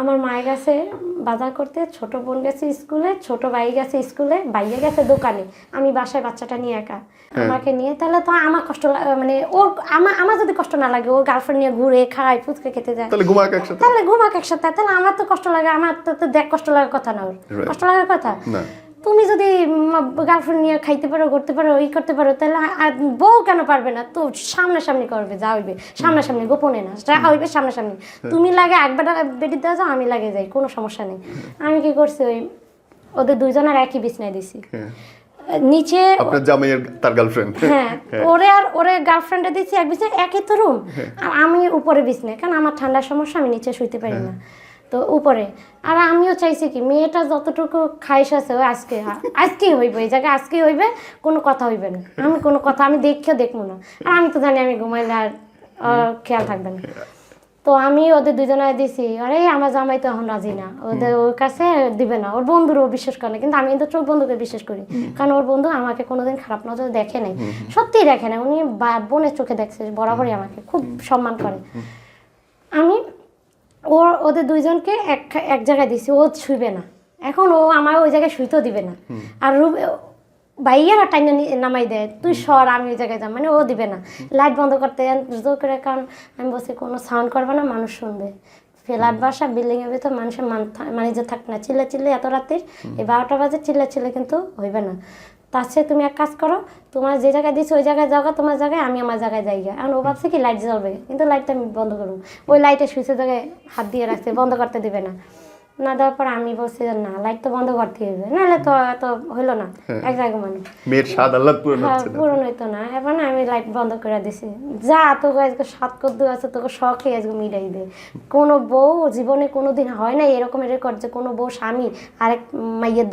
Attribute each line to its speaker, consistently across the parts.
Speaker 1: আমার মায়ের কাছে বাজার করতে, ছোট বোন গেছে স্কুলে, ছোট ভাই গেছে স্কুলে, ভাইয়া গেছে দোকানে, আমি বাসায় বাচ্চাটা নিয়ে একা। আমাকে নিয়ে তাহলে তো আমার কষ্ট মানে ওর আমার যদি কষ্ট না লাগে, ওর গার্লফ্রেন্ড নিয়ে ঘুরে খায় ফুচকা খেতে যায়,
Speaker 2: তাহলে ঘুমাক একসাথে,
Speaker 1: তাহলে আমার তো কষ্ট লাগে, আমার তো দেখ কষ্ট লাগার কথা না, ওর কষ্ট লাগার কথা
Speaker 2: না।
Speaker 1: তুমি যদি গার্লফ্রেন্ড নিয়ে খাইতে পারো, করতে পারো, করতে পারো, তাহলে বউ কেন পারবে না? তো সামনাসামনি করবে, যা হইবে সামনাসামনি, গোপনে না, যা হইবে সামনাসামনি। তুমি লাগে একবার বেডি দেওয়া যাও, আমি লাগে যাই, কোনো সমস্যা নেই। আমি কি করছি, ওই ওদের দুইজনের একই বিছনায় দিছি, নিচে
Speaker 2: আপনার জামাইয়ের তার গার্লফ্রেন্ড,
Speaker 1: হ্যাঁ ওরে গার্লফ্রেন্ডে দিচ্ছি এক বিছনায়, একই তো রুম, আমি উপরে বিছনায়, কারণ আমার ঠান্ডার সমস্যা, আমি নিচে শুইতে পারি না, তো উপরে। আর আমিও চাইছি কি মেয়েটা যতটুকু খাইস আছে ওই আজকেই হইবে, এই জায়গায় আজকেই হইবে, কোনো কথা হইবে না, আমি কোনো কথা আমি দেখবো না, আর আমি তো জানি আমি ঘুমাইলে আর খেয়াল থাকবে না। তো আমি ওদের দুজনায় দিছি, আরে আমার জামাই তো এখন রাজি না, ওর কাছে দিবে না, ওর বন্ধুরও বিশ্বাস করে না, কিন্তু আমি তো চোখ বন্ধুকে বিশ্বাস করি, কারণ ওর বন্ধু আমাকে কোনোদিন খারাপ নজর দেখে নাই, সত্যিই দেখে না, উনি বোনের চোখে দেখছে, বরাবরই আমাকে খুব সম্মান করে। আমি ওদের দুইজনকে এক জায়গায় দিছি, ও শুইবে না, এখন ও আমার ওই জায়গায় শুইতেও দিবে না, আর ভাইয়ারা টাইনা নামাই দেয়, তুই সর আমি ওই জায়গায় যাম, মানে ও দিবে না, লাইট বন্ধ করতে জোর করে, কারণ আমি বলছি কোনো সাউন্ড করবে না, মানুষ শুনবে, ফ্ল্যাট বাসা, বিল্ডিংয়ের ভিতর মানুষের মানে যে থাকবে না, চিল্লে এত রাত্রির এই 12টা বাজে চিল্লে কিন্তু হইবে না। তার চেয়ে তুমি এক কাজ করো, তোমার যে জায়গায় দিচ্ছি ওই জায়গায় যাও, তোমার জায়গায় আমি আমার জায়গায় যাই গা। এখন ও ভাবছে কি লাইট জ্বলবে, কিন্তু লাইটটা আমি বন্ধ করবো, ওই লাইটের সুইচের জায়গায় হাত দিয়ে রাখছে, বন্ধ করতে দিবে না। না দেওয়ার পর আমি বলছি যে না, লাইট তো বন্ধ করতে হবে, নাহলে তো এত হইলো না, এক জায়গায় মানে
Speaker 2: মেয়ের স্বাদ আল্লাহ পূরণ হচ্ছে না,
Speaker 1: পূরণ হইতো না। এবার না আমি লাইট বন্ধ করে দিছি, যা তোকে আজকে সাত কদ্দু আছে, তোকে শখে আজকে মিটাই দে। কোনো বউ জীবনে কোনোদিন হয় না এরকম রেকর্ড যে কোনো বউ আরেক মাইয়ের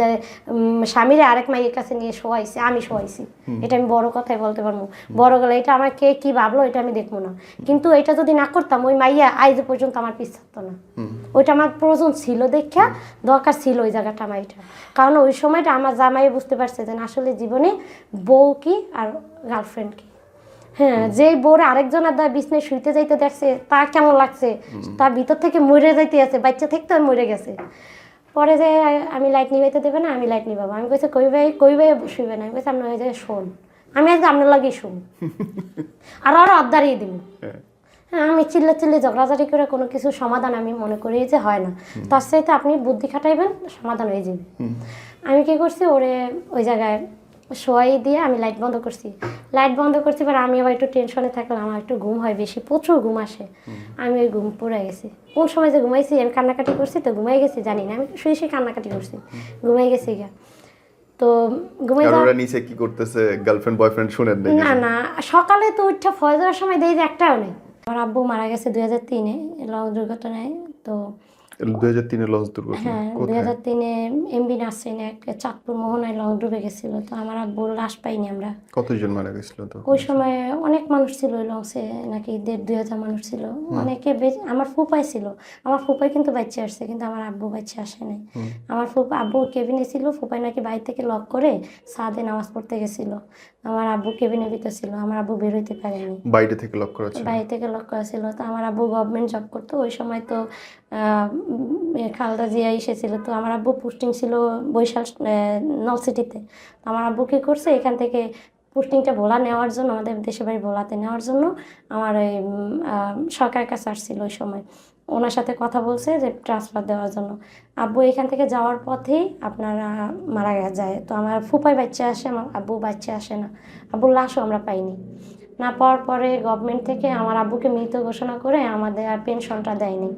Speaker 1: স্বামীরে আরেক মাইয়ের কাছে নিয়ে শোয়াইছে, আমি শোয়াইছি, এটা আমি বড় কথাই বলতে পারবো, বড় গেলে এটা আমার কে কি ভাবলো এটা আমি দেখবো না, কিন্তু এটা যদি না করতাম ওই মাইয়া আজ পর্যন্ত আমার পিছ থাকতো না, ওইটা আমার প্রয়োজন ছিল, দেখা দরকার ছিল ওই জায়গাটা আমার, এটা কারণ ওই সময়টা আমার জামাই বুঝতে পারছে যে আসলে জীবনে বউ কি আর গার্লফ্রেন্ড কি। হ্যাঁ, যে বউরে আরেকজনের দ্বারা বিছনায় শুইতে যাইতে দেখছে, তা কেমন লাগছে, তার ভিতর থেকে মরে যাইতে আছে, বাচ্চা থেকে আর মরে গেছে। পরে যে আমি লাইট নিবাইতে দেবে না, আমি লাইট নিবাবো, আমি কইছে কই ভাই শুইবে না, আমি কইছে আপনার হয়ে যায় শোন, আমি আজকে আপনার লাগেই শুন, আর আরো আবদারিয়ে দিব। হ্যাঁ, আমি চিল্লে ঝগড়াঝাড়ি করে কোনো কিছু সমাধান আমি মনে করি যে হয় না, তার সাথে আপনি বুদ্ধি খাটাইবেন, সমাধান হয়ে যাবে। আমি কি করছি, ওরে ওই জায়গায় শোয়াই দিয়ে আমি লাইট বন্ধ করছি, এবার আমি আবার একটু টেনশনে থাকলাম, আমার একটু ঘুম হয় বেশি, প্রচুর ঘুম আসে, আমি ওই ঘুম পড়ে গেছি। কোন সময় যে ঘুমাইছি, আমি কান্নাকাটি করছি তো ঘুমাই গেছি জানি না, আমি শুয়ে কান্নাকাটি করছি, ঘুমাই গেছি গা। তো ঘুমাই
Speaker 2: ওরা নিচে কি করতেছে, গার্লফ্রেন্ড বয়ফ্রেন্ড শুনেন
Speaker 1: না, সকালে তো উঠে ফজর দেওয়ার সময় দেই যে একটাও নেই। আমার আব্বু মারা গেছে 2003-এ লঞ্চ দুর্ঘটনায়। তো
Speaker 2: 2003-এ লঞ্চ দুর্ঘটনা,
Speaker 1: হ্যাঁ 2003-এ এমবি নার্সিংয়ে একটা চাঁদপুর মোহনায় লঞ্চ ডুবে গেছিল, তো আমার আব্বুর লাশ পাইনি আমরা।
Speaker 2: কতজন মারা গেছিল তো
Speaker 1: ওই সময়? অনেক মানুষ ছিল ওই লঞ্চে, নাকি 1,500-2,000 মানুষ ছিল, অনেকে আমার ফুপাই ছিল, আমার ফুপাই কিন্তু বাচ্চা আসছে, কিন্তু আমার আব্বু বাচ্চা আসে নাই। আমার আব্বু কেবিনে ছিল, ফুপাই নাকি বাইরে থেকে লক করে সাদে নামাজ পড়তে গেছিল, আমার আব্বু কেবিনের ভিতর ছিল, আমার আব্বু বের হইতে পারেনি,
Speaker 2: বাইরে থেকে লক করা ছিল,
Speaker 1: বাইরে থেকে লক করা ছিল। তো আমার আব্বু গভর্নমেন্ট জব করতো ওই সময়, তো খালেদা জিয়া এসেছিল, তো আমার আব্বু পোস্টিং ছিল বরিশাল নলসিটিতে। তো আমার আব্বু কী করছে, এখান থেকে পোস্টিংটা ভোলা নেওয়ার জন্য, আমাদের দেশের বাড়ি ভোলাতে নেওয়ার জন্য আমার ওই সরকারের কাছে আসছিল ওই সময়, ওনার সাথে কথা বলছে যে ট্রান্সফার দেওয়ার জন্য। আব্বু এখান থেকে যাওয়ার পথেই আপনারা মারা যায়। তো আমার ফুপাই বাচ্চা আসে, আমার আব্বু বাচ্চা আসে না, আব্বুর লাশও আমরা পাইনি। না পাওয়ার পরে গভর্নমেন্ট থেকে আমার আব্বুকে মৃত ঘোষণা করে আমাদের আর পেনশনটা দেয়নি।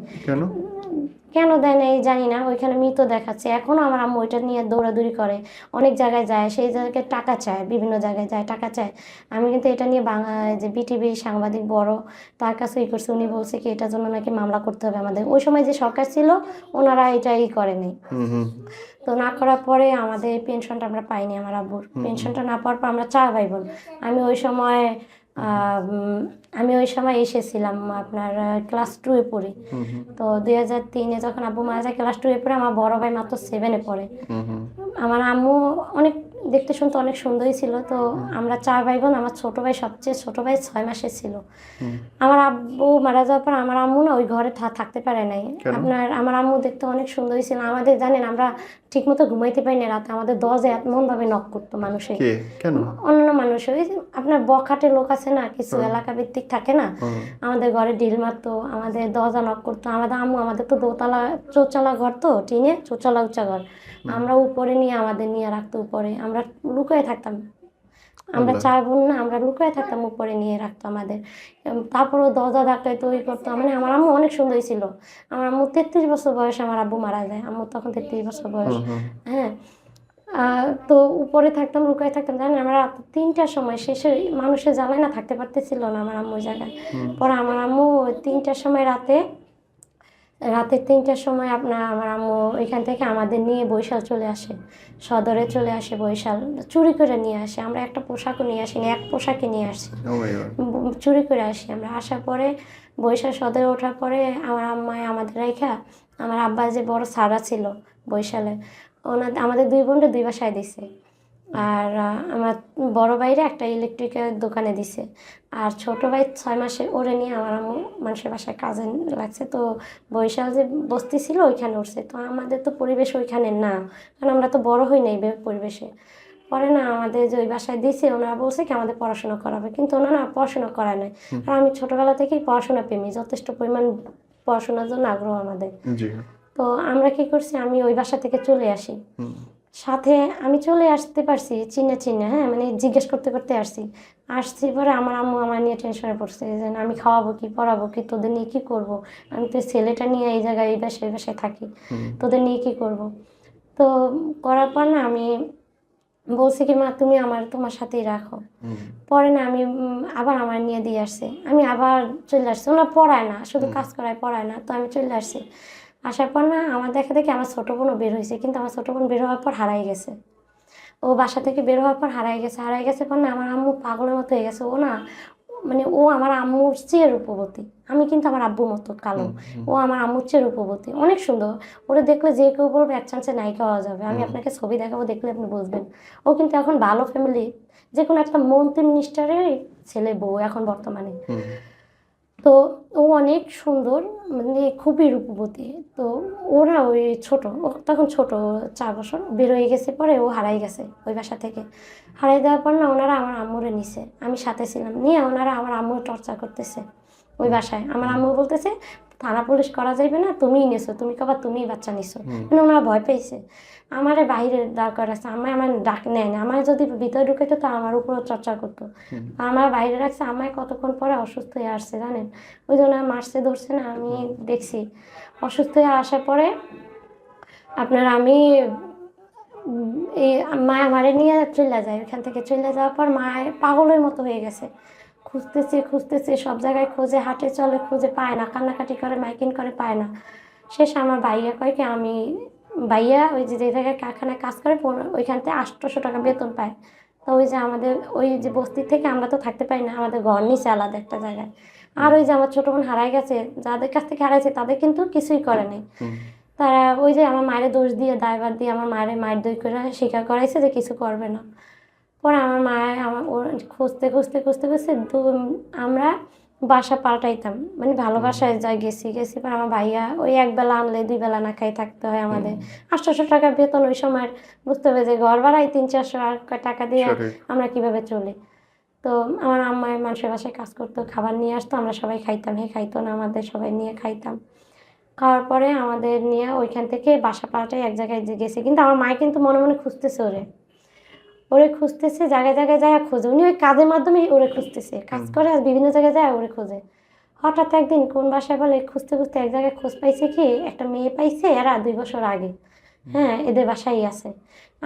Speaker 1: কেন দেয় না জানি না, ওইখানে মৃত দেখাচ্ছে এখনও। আমার আম্মু ওইটা নিয়ে দৌড়াদৌড়ি করে, অনেক জায়গায় যায়, সেই জায়গায় টাকা চায়, বিভিন্ন জায়গায় যায় টাকা চায়। আমি কিন্তু এটা নিয়ে যে বিটিভি সাংবাদিক বড় তার কাছে ই করছে, উনি বলছে কি এটার জন্য নাকি মামলা করতে হবে আমাদের। ওই সময় যে সরকার ছিল ওনারা এটাই করেনি। তো না করার পরে আমাদের পেনশনটা আমরা পাইনি, আমার আব্বুর পেনশনটা না পাওয়ার পর আমরা 4 ভাই বোন। আমি ওই সময় এসেছিলাম আপনার ক্লাস 2-এ পড়ি। তো 2003-এ যখন আব্বু মারা যায় ক্লাস 2-এ পড়ে, আমার বড় ভাই মাত্র 7-এ পড়ে। আমার আম্মু অনেক দেখতে শুনতে অনেক সুন্দরই ছিল। তো আমরা 4 ভাই বোন, আমার ছোট ভাই সবচেয়ে ছোট ভাই 6 মাসের ছিল। আমার আব্বু মারা যাওয়ার পর আমার আম্মু না ওই ঘরে থাকতে পারে নাই। আমার আম্মু দেখতে অনেক সুন্দরী ছিল। আমাদের জানেন আমরা ঠিকমতো ঘুমাইতে পারি না রাতে, আমাদের দরজায় এমনভাবে নক করতো মানুষে,
Speaker 2: কেন?
Speaker 1: অন্য মানুষ। ওই যে আপনার বখাটে লোক আছে না, কিছু এলাকা ভিত্তিক থাকে না, আমাদের ঘরে ঢিল মারতো, আমাদের দরজা নক করতো। আমাদের আম্মু, আমাদের তো দোতলা চৌচালা ঘর, তো টিনে চৌচালা উঁচা ঘর, আমরা উপরে নিয়ে আমাদের নিয়ে রাখতো উপরে, আমরা লুকিয়ে থাকতাম। আমরা 4 বোন না, আমরা লুকিয়ে থাকতাম, উপরে নিয়ে রাখতো আমাদের। তারপরেও দরজা ধাক্কাইতো, ওই করতো। মানে আমার আম্মু অনেক সুন্দরী ছিল। আমার আম্মু 33 বছর বয়সে আমার আব্বু মারা যায়। আম্মু তখন 33 বছর বয়স। হ্যাঁ, তো উপরে থাকতাম, লুকিয়ে থাকতাম। জানেন আমরা রাত 3টার সময়, শেষে মানুষের জ্বালায় না থাকতে পারতেছিল না আমার আম্মুর জায়গায়। পরে আমার আম্মু 3টার সময় রাতে 3টার সময় আমার আম্মু এখান থেকে আমাদের নিয়ে বরিশাল চলে আসে, সদরে চলে আসে বরিশাল, চুরি করে নিয়ে আসে। আমরা একটা পোশাকও নিয়ে আসিনি, এক পোশাকে নিয়ে আসি, চুরি করে আসি। আমরা আসার পরে বরিশাল সদরে ওঠার পরে আমার আম্মায় আমাদের রেখা, আমার আব্বা যে বড় সারা ছিল বরিশালে, আমাদের 2 বোনকে 2 বাসায় দিছে। আর আমার বড় ভাইরে একটা ইলেকট্রিকের দোকানে দিছে। আর ছোট ভাই 6 মাসে ওরে নিয়ে আমার আম্মু মানুষের বাসায় কাজে লাগছে। তো বরিশাল যে বস্তি ছিল ওইখানে উঠছে। তো আমাদের তো পরিবেশ ওইখানে না, কারণ আমরা তো বড় হই নাই পরিবেশে। পরে না আমাদের যে ওই বাসায় দিছে, ওনারা বলছে কি আমাদের পড়াশোনা করাবে, কিন্তু ওনারা না পড়াশোনা করায় নাই। আর আমি ছোটোবেলা থেকেই পড়াশোনা প্রেমী, যথেষ্ট পরিমাণ পড়াশোনার জন্য আগ্রহ আমাদের। তো আমরা কি করছি, আমি ওই বাসা থেকে চলে আসি। সাথে আমি চলে আসতে পারছি চিনে, হ্যাঁ, মানে জিজ্ঞেস করতে করতে আসছি। পরে আমার আম্মু আমার নিয়ে টেনশনে পড়ছে যে আমি খাওয়াবো কি, পড়াবো কি, তোদের নিয়ে কী করবো, আমি তো ছেলেটা নিয়ে এই জায়গায় এই বাসায় থাকি, তোদের নিয়ে কী করবো। তো করার পর না আমি বলছি কি, মা তুমি তোমার সাথেই রাখো। পরে না আমি আবার আমার নিয়ে দিয়ে আসছে, আমি আবার চলে আসছি। ওনার পড়ায় না, শুধু কাজ করায়, পড়ায় না। তো আমি চলে আসছি। আসার পর না আমার দেখে আমার ছোটো বোনও বের হয়েছে, কিন্তু আমার ছোটো বোন বের হওয়ার পর হারাই গেছে। ও বাসা থেকে বের হওয়ার পর হারাই গেছে পর না আমার আম্মু পাগলের মতো হয়ে গেছে। ও না, মানে ও আমার আম্মুর চেয়ে রূপবতী, আমি কিন্তু আমার আব্বুর মতো কালো, ও আমার আম্মুর চেয়ে রূপবতী, অনেক সুন্দর। ওরা দেখলে যে কেউ বলবে এক চান্সে নায়িকা হওয়া যাবে। আমি আপনাকে ছবি দেখাবো, দেখলে আপনি বুঝবেন। ও কিন্তু এখন ভালো ফ্যামিলি, যে কোনো একটা মন্ত্রী মিনিস্টারের ছেলে বউ এখন বর্তমানে। তো ও অনেক সুন্দর, মানে খুবই রূপবতী। তো ওরা ওই ছোট, ও তখন ছোট 4 বছর, বের হয়ে গেছে। পরে ও হারাই গেছে ওই বাসা থেকে। হারাই দেওয়ার পর না ওনারা আমার আম্মুরে নিছে, আমি সাথে ছিলাম, নিয়ে ওনারা আমার আম্মুর টর্চার করতেছে ওই বাসায়। আমার আম্মু বলতেছে থানা পুলিশ করা যাবে না, তুমিই নেছো, তুমি কবা তুমিই বাচ্চা নিছো। মানে ওনারা ভয় পেয়েছে। আমারে বাইরে দাঁড় করে রাখছে, আমায় আমার ডাক নেয় না। আমার যদি ভিতরে ঢুকাইতো তো আমার উপরও চর্চা করতো। আমার বাইরে রাখছে। আমায় কতক্ষণ পরে অসুস্থ হয়ে আসছে জানেন, ওই জন্য মারছে, ধরছে না, আমি দেখছি। অসুস্থ হয়ে আসার পরে আপনার আমি এই মা আমারে নিয়ে চলে যায়। ওইখান থেকে চলে যাওয়ার পর মা পাগলের মতো হয়ে গেছে, খুঁজতেছে সব জায়গায়, খোঁজে, হাটে চলে, খুঁজে পায় না, কান্নাকাটি করে, মাইকিং করে, পায় না। শেষে আমার ভাইয়া কয় কি, ভাইয়া ওই যে জায়গায় কারখানায় কাজ করে, ওইখান থেকে 800 টাকা বেতন পায়। তো ওই যে আমাদের ওই যে বস্তি থেকে আমরা তো থাকতে পারি না, আমাদের ঘর নিচে আলাদা একটা জায়গায়। আর ওই যে আমার ছোটো বোন হারাই গেছে, যাদের কাছ থেকে হারাইছে তাদের কিন্তু কিছুই করে নাই। তারা ওই যে আমার মায়ের দোষ দিয়ে, দায়ভার দিয়ে আমার মায়ের দই করে স্বীকার করাইছে যে কিছু করবে না। পরে আমার মায়ের ওর খুঁজতে আমরা বাসা পাল্টাইতাম, মানে ভালোবাসায় গেছি। পর আমার ভাইয়া ওই একবেলা আনলে 2 বেলা না খাই থাকতে হয় আমাদের। 800 টাকা বেতন ওই সময়, বুঝতে হবে যে ঘর ভাড়াই 300-400 টাকা দিয়ে আমরা কিভাবে চলি। তো আমার আম্মায় মানুষের বাসায় কাজ করতো, খাবার নিয়ে আসতো, আমরা সবাই খাইতাম। খাইতো না, আমাদের সবাই নিয়ে খাইতাম। খাওয়ার পরে আমাদের নিয়ে ওইখান থেকে বাসা পাল্টাই এক জায়গায় গেছে। কিন্তু আমার মায় কিন্তু মনে মনে খুঁজতেছে ওরে খুঁজতেছে, জায়গায় যায় খোঁজে। উনি ওই কাজের মাধ্যমে ওরে খুঁজতেছে, কাজ করে আর বিভিন্ন জায়গায় যায় ওরে খোঁজে। হঠাৎ একদিন কোন বাসায় বলে খুঁজতে এক জায়গায় খোঁজ পাইছে কি, একটা মেয়ে পাইছে, এরা 2 বছর আগে, হ্যাঁ, এদের বাসায় আছে।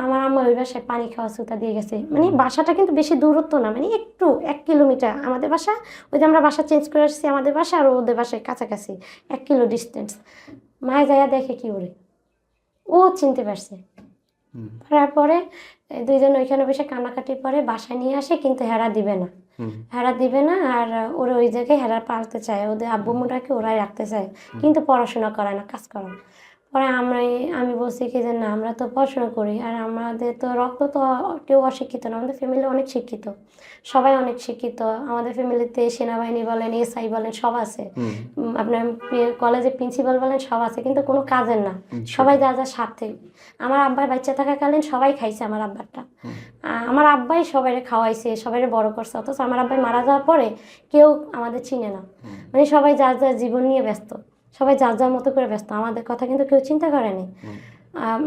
Speaker 1: আমার আম্মা ওই বাসায় পানি খাওয়া সুতা দিয়ে গেছে। মানে বাসাটা কিন্তু বেশি দূরত্ব না, মানে একটু 1 কিলোমিটার আমাদের বাসা। ওই যে আমরা বাসা চেঞ্জ করে আসছি, আমাদের বাসা আর ওদের বাসায় কাছাকাছি 1 কিলো ডিস্টেন্স। মায়ে যাইয়া দেখে কি ওরে, ও চিনতে পারছে। তারপরে 2 জন ওইখানে বসে কান্নাকাটি পরে বাসায় নিয়ে আসে, কিন্তু হেরা দিবে না। আর ওরা ওই জায়গায় হেরা পালতে চায়, ওদের আব্বু মুরাকে ওরাই রাখতে চায়, কিন্তু পড়াশোনা করায় না, কাজ করায়। পরে আমি বলছি কি যে না, আমরা তো পড়াশোনা করি, আর আমাদের তো রক্ত তো কেউ অশিক্ষিত না, আমাদের ফ্যামিলি অনেক শিক্ষিত, সবাই অনেক শিক্ষিত। আমাদের ফ্যামিলিতে সেনাবাহিনী বলেন, এসআই বলেন, সব আছে। আপনার কলেজে প্রিন্সিপাল বলেন, সব আছে, কিন্তু কোনো কাজের না, সবাই যা যা স্বার্থে। আমার আব্বাই বাচ্চা থাকাকালীন সবাই খাইছে আমার আব্বারটা। আমার আব্বাই সবাইরে খাওয়াইছে, সবাইরে বড় করছে, অথচ আমার আব্বাই মারা যাওয়ার পরে কেউ আমাদের চিনে না। মানে সবাই যার যার জীবন নিয়ে ব্যস্ত, সবাই যার যার মতো করে ব্যস্ত, আমাদের কথা কিন্তু কেউ চিন্তা করেনি।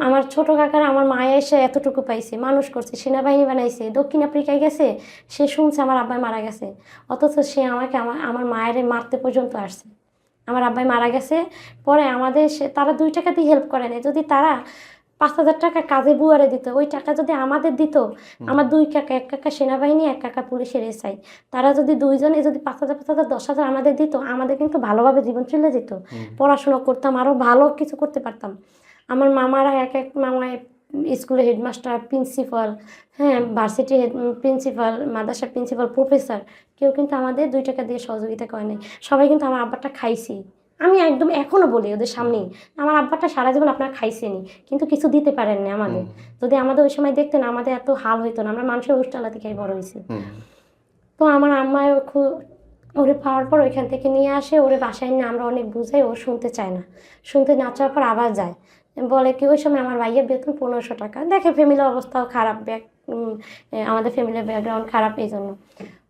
Speaker 1: আমার ছোট কাকার আমার মায়া এসে এতটুকু পাইছে, মানুষ করছে, সেনাবাহিনী বানাইছে, দক্ষিণ আফ্রিকায় গেছে, সে শুনছে আমার আব্বাই মারা গেছে, অথচ সে আমাকে আমার মায়ের মারতে পর্যন্ত আসছে। আমার আব্বাই মারা গেছে পরে আমাদের তারা 2 টাকা দিয়ে হেল্প করে না, যদি তারা 5,000 টাকা কাজে বুয়ারে দিত, ওই টাকা যদি আমাদের দিত, আমার 2 কাকা, 1 কাকা সেনাবাহিনী, 1 কাকা পুলিশের এসআই, তারা যদি 2 জনে যদি 5,000 5,000 10,000 আমাদের দিত, আমাদের কিন্তু ভালোভাবে জীবন চলে যেত, পড়াশোনা করতাম, আরও ভালো কিছু করতে পারতাম। আমার মামারা এক মামায় স্কুলের হেডমাস্টার, প্রিন্সিপাল, হ্যাঁ ভার্সিটি হেড প্রিন্সিপাল, মাদ্রাসার প্রিন্সিপাল, প্রফেসর, কেউ কিন্তু আমাদের 2 টাকা দিয়ে সহযোগিতা করে নাই। সবাই কিন্তু আমার আব্বারটা খাইছি, আমি একদম এখনও বলি ওদের সামনেই, আমার আব্বারটা সারা জীবন আপনারা খাইছেনি, কিন্তু কিছু দিতে পারেননি আমাদের। যদি আমাদের ওই সময় দেখতেন, আমাদের এত হাল হইতো না, আমরা মানুষের উষ্টালা থেকে বড় হয়েছি। তো আমার আম্মায় ওরে পাওয়ার পর ওইখান থেকে নিয়ে আসে, ওরে বাসায় নিয়ে আমরা অনেক বুঝাই, ও শুনতে চায় না, শুনতে না চাওয়ার পর আবার যায়, বলে কি ওই সময় আমার ভাইয়ের বেতন 1500 টাকা, দেখে ফ্যামিলির অবস্থাও খারাপ, আমাদের ফ্যামিলির ব্যাকগ্রাউন্ড খারাপ, এই জন্য।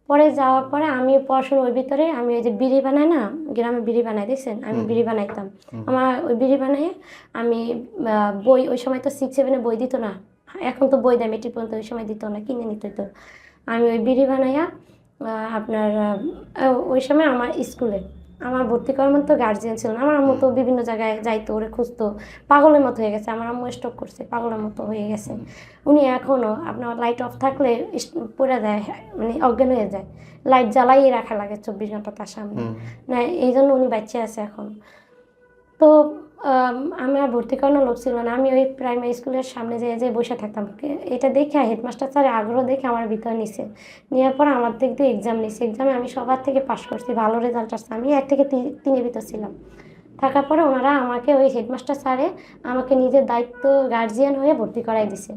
Speaker 1: পরে যাওয়ার পরে আমি পড়াশোনা ওই ভিতরে আমি ওই যে বিড়ি বানাই না, গ্রামে বিড়ি বানাই দিয়েছেন, আমি বিড়ি বানাইতাম। আমার ওই বিড়ি বানাইয়ে আমি বই, ওই সময় তো 6-7 বই দিত না, এখন তো বই দেয় মেট্রিক পর্যন্ত, ওই সময় দিত না, কিনে নিত। তো আমি ওই বিড়ি বানাইয়া আপনার ওই সময় আমার স্কুলে আমার ভর্তি করার মতো গার্জিয়ান ছিল না, আমার আম্মু তো বিভিন্ন জায়গায় যাইতো, ওরে খুঁজতো, পাগলের মতো হয়ে গেছে, আমার আম্মু স্ট্রোক করছে, পাগলের মতো হয়ে গেছে উনি। এখনও আপনার লাইট অফ থাকলে পড়ে যায়, মানে অজ্ঞান হয়ে যায়, লাইট জ্বালাইয়ে রাখা লাগে 24 ঘন্টা তার সামনে, না এই জন্য উনি বাচ্চা আছে এখন। তো আমি আর ভর্তি করানোর লোক ছিল না, আমি ওই প্রাইমারি স্কুলের সামনে যেয়ে বসে থাকতাম। এটা দেখে হেডমাস্টার স্যারের আগ্রহ দেখে আমার ভিতরে নিছে, নেওয়ার পর আমার দিক দিয়ে এক্সাম নিছে, এক্সামে আমি সবার থেকে পাশ করছি, ভালো রেজাল্ট আসছে, আমি 1 থেকে 3-এর ভিতর ছিলাম। থাকার পরে ওনারা আমাকে ওই হেডমাস্টার স্যারে আমাকে নিজের দায়িত্ব গার্জিয়ান হয়ে ভর্তি করাই দিছে।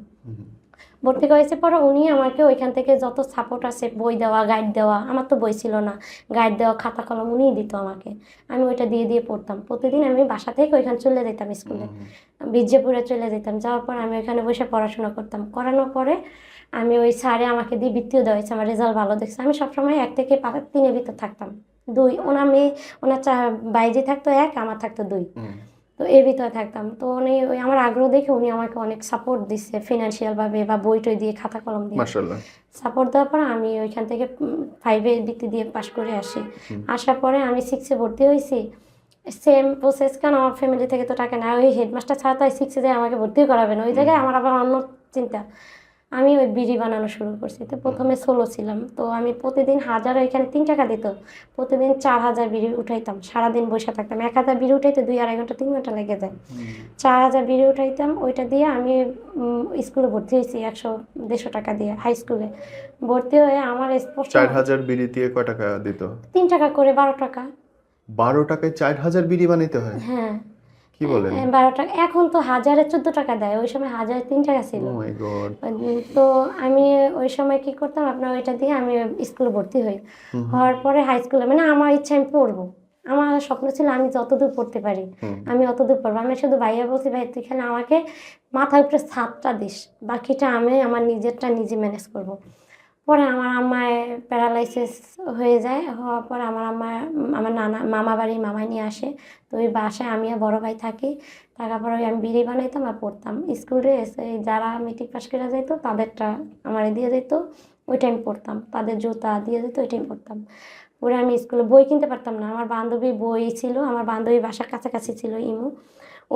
Speaker 1: ভর্তি করেছে পরে উনি আমাকে ওইখান থেকে যত সাপোর্ট আছে, বই দেওয়া, গাইড দেওয়া, আমার তো বই ছিল না, গাইড দেওয়া, খাতা কলম উনিই দিত আমাকে, আমি ওইটা দিয়ে পড়তাম। প্রতিদিন আমি বাসা থেকে ওইখানে চলে যেতাম স্কুলে, বিজয়পুরে চলে যেতাম, যাওয়ার পর আমি ওইখানে বসে পড়াশোনা করতাম। করানোর পরে আমি ওই স্যারে আমাকে দিয়ে বৃত্তিও দেওয়া হয়েছে, আমার রেজাল্ট ভালো দেখছে, আমি সবসময় 1 থেকে 3-এর ভিতর থাকতাম। 2 ওনার মেয়ে, ওনার বাইরে থাকতো 1, আমার থাকতো 2, তো এর ভিতরে থাকতাম। তো উনি ওই আমার আগ্রহ দেখে উনি আমাকে অনেক সাপোর্ট দিচ্ছে, ফিনান্সিয়ালভাবে বা বই টই দিয়ে, খাতা কলম দিয়ে
Speaker 2: মাশাআল্লাহ
Speaker 1: সাপোর্ট দেওয়ার পর আমি ওইখান থেকে 5-এ বৃত্তি দিয়ে পাশ করে আসি। আসার পরে আমি 6-এ ভর্তি হয়েছি, সেম প্রসেস, কারণ আমার ফ্যামিলি থেকে তো টাকা না, ওই হেডমাস্টার ছাড়া তো 6-এ যায় আমাকে ভর্তি করাবে না, ওই জায়গায় আমার আবার অন্য চিন্তা। আমি ওই বিড়ি বানানো শুরু করছি, তো প্রথমে সোলো ছিলাম, তো আমি প্রতিদিন 1000, ওইখানে 3 টাকা দিত, প্রতিদিন 4000 বিড়ি উঠাইতাম, সারাদিন বসে থাকতাম, 1000 বিড়ি উঠাইতে 2-2.5 ঘন্টা 3 ঘন্টা লেগে যায়, 4000 বিড়ি উঠাইতাম, ওইটা দিয়ে আমি স্কুলে ভর্তি হয়েছি 100-150 টাকা দিয়ে, হাই স্কুলে ভর্তি হয়ে আমার স্পষ্ট
Speaker 2: 4000 বিড়ি দিয়ে কয় টাকা দিত?
Speaker 1: 3 টাকা করে, 12 টাকা।
Speaker 2: 12 টাকায় 4000 বিড়ি বানাইতে হয়?
Speaker 1: হ্যাঁ,
Speaker 2: কি বলেন?
Speaker 1: 12 টাকা, এখন তো 1000-এ 14 টাকা দেয়, ওই সময় 1000-এ 3 টাকা ছিল।
Speaker 2: ও মাই গড।
Speaker 1: তো আমি ওই সময় কি করতাম, আপনার ওইটা দিয়ে আমি স্কুলে ভর্তি হই, হওয়ার পরে হাই স্কুলে, মানে আমার ইচ্ছা আমি পড়বো, আমার স্বপ্ন ছিল আমি যতদূর পড়তে পারি আমি অতদূর পড়বো। আমি শুধু ভাইয়া বলছি, ভাই তুই খালি আমাকে মাথার উপরে ছাদটা দিস, বাকিটা আমি আমার নিজেরটা নিজে ম্যানেজ করব। পরে আমার আম্মায় প্যারালাইসিস হয়ে যায়, হওয়ার পর আমার আমার মামা বাড়ি মামাই নিয়ে আসে, তো ওই বাসায় আমি আর বড় ভাই থাকি, থাকার পরে আমি বিড়ি বানাইতাম আর পড়তাম। স্কুলে এসে যারা মেট্রিক পাস করে যেত তাদেরটা আমার দিয়ে যেত, ওইটা আমি পড়তাম, তাদের জুতা দিয়ে যেত, ওইটাই পড়তাম। পরে আমি স্কুলে বই কিনতে পারতাম না, আমার বান্ধবী বই ছিল, আমার বান্ধবী বাসার কাছাকাছি ছিল ইমু,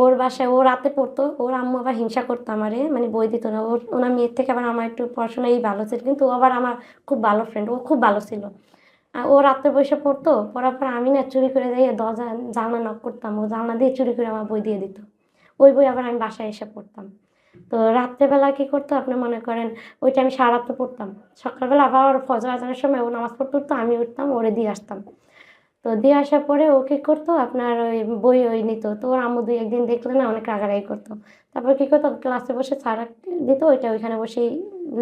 Speaker 1: ওর বাসায় ও রাতে পড়তো, ওর আম্মু আবার হিংসা করতো আমারে, মানে বই দিত না, ওনার মেয়ের থেকে আবার আমার একটু পড়াশোনাই ভালো ছিল, কিন্তু ও আবার আমার খুব ভালো ফ্রেন্ড, ও খুব ভালো ছিল। আর ও রাত্রে বসে পড়তো, পড়ার পর আমি না চুরি করে যাই দরজা জানলা নক করতাম, ও জানলা দিয়ে চুরি করে আমার বই দিয়ে দিত, ওই বই আবার আমি বাসায় এসে পড়তাম। তো রাত্রেবেলা কী করতো আপনি মনে করেন, ওইটা আমি সারা রাত্রে পড়তাম, সকালবেলা আবার ফজর আজানের সময় ও নামাজ পড়তে উঠতো, আমি উঠতাম, ওরে দিয়ে আসতাম। তো দিয়ে আসার পরে ও কী করতো আপনার ওই বই নিত, তো ওর আম্মু 2-1 দিন দেখলে না অনেক রাগারাগি করতো। তারপর কী করতো, ক্লাসে বসে স্যার দিত ওইটা ওইখানে বসেই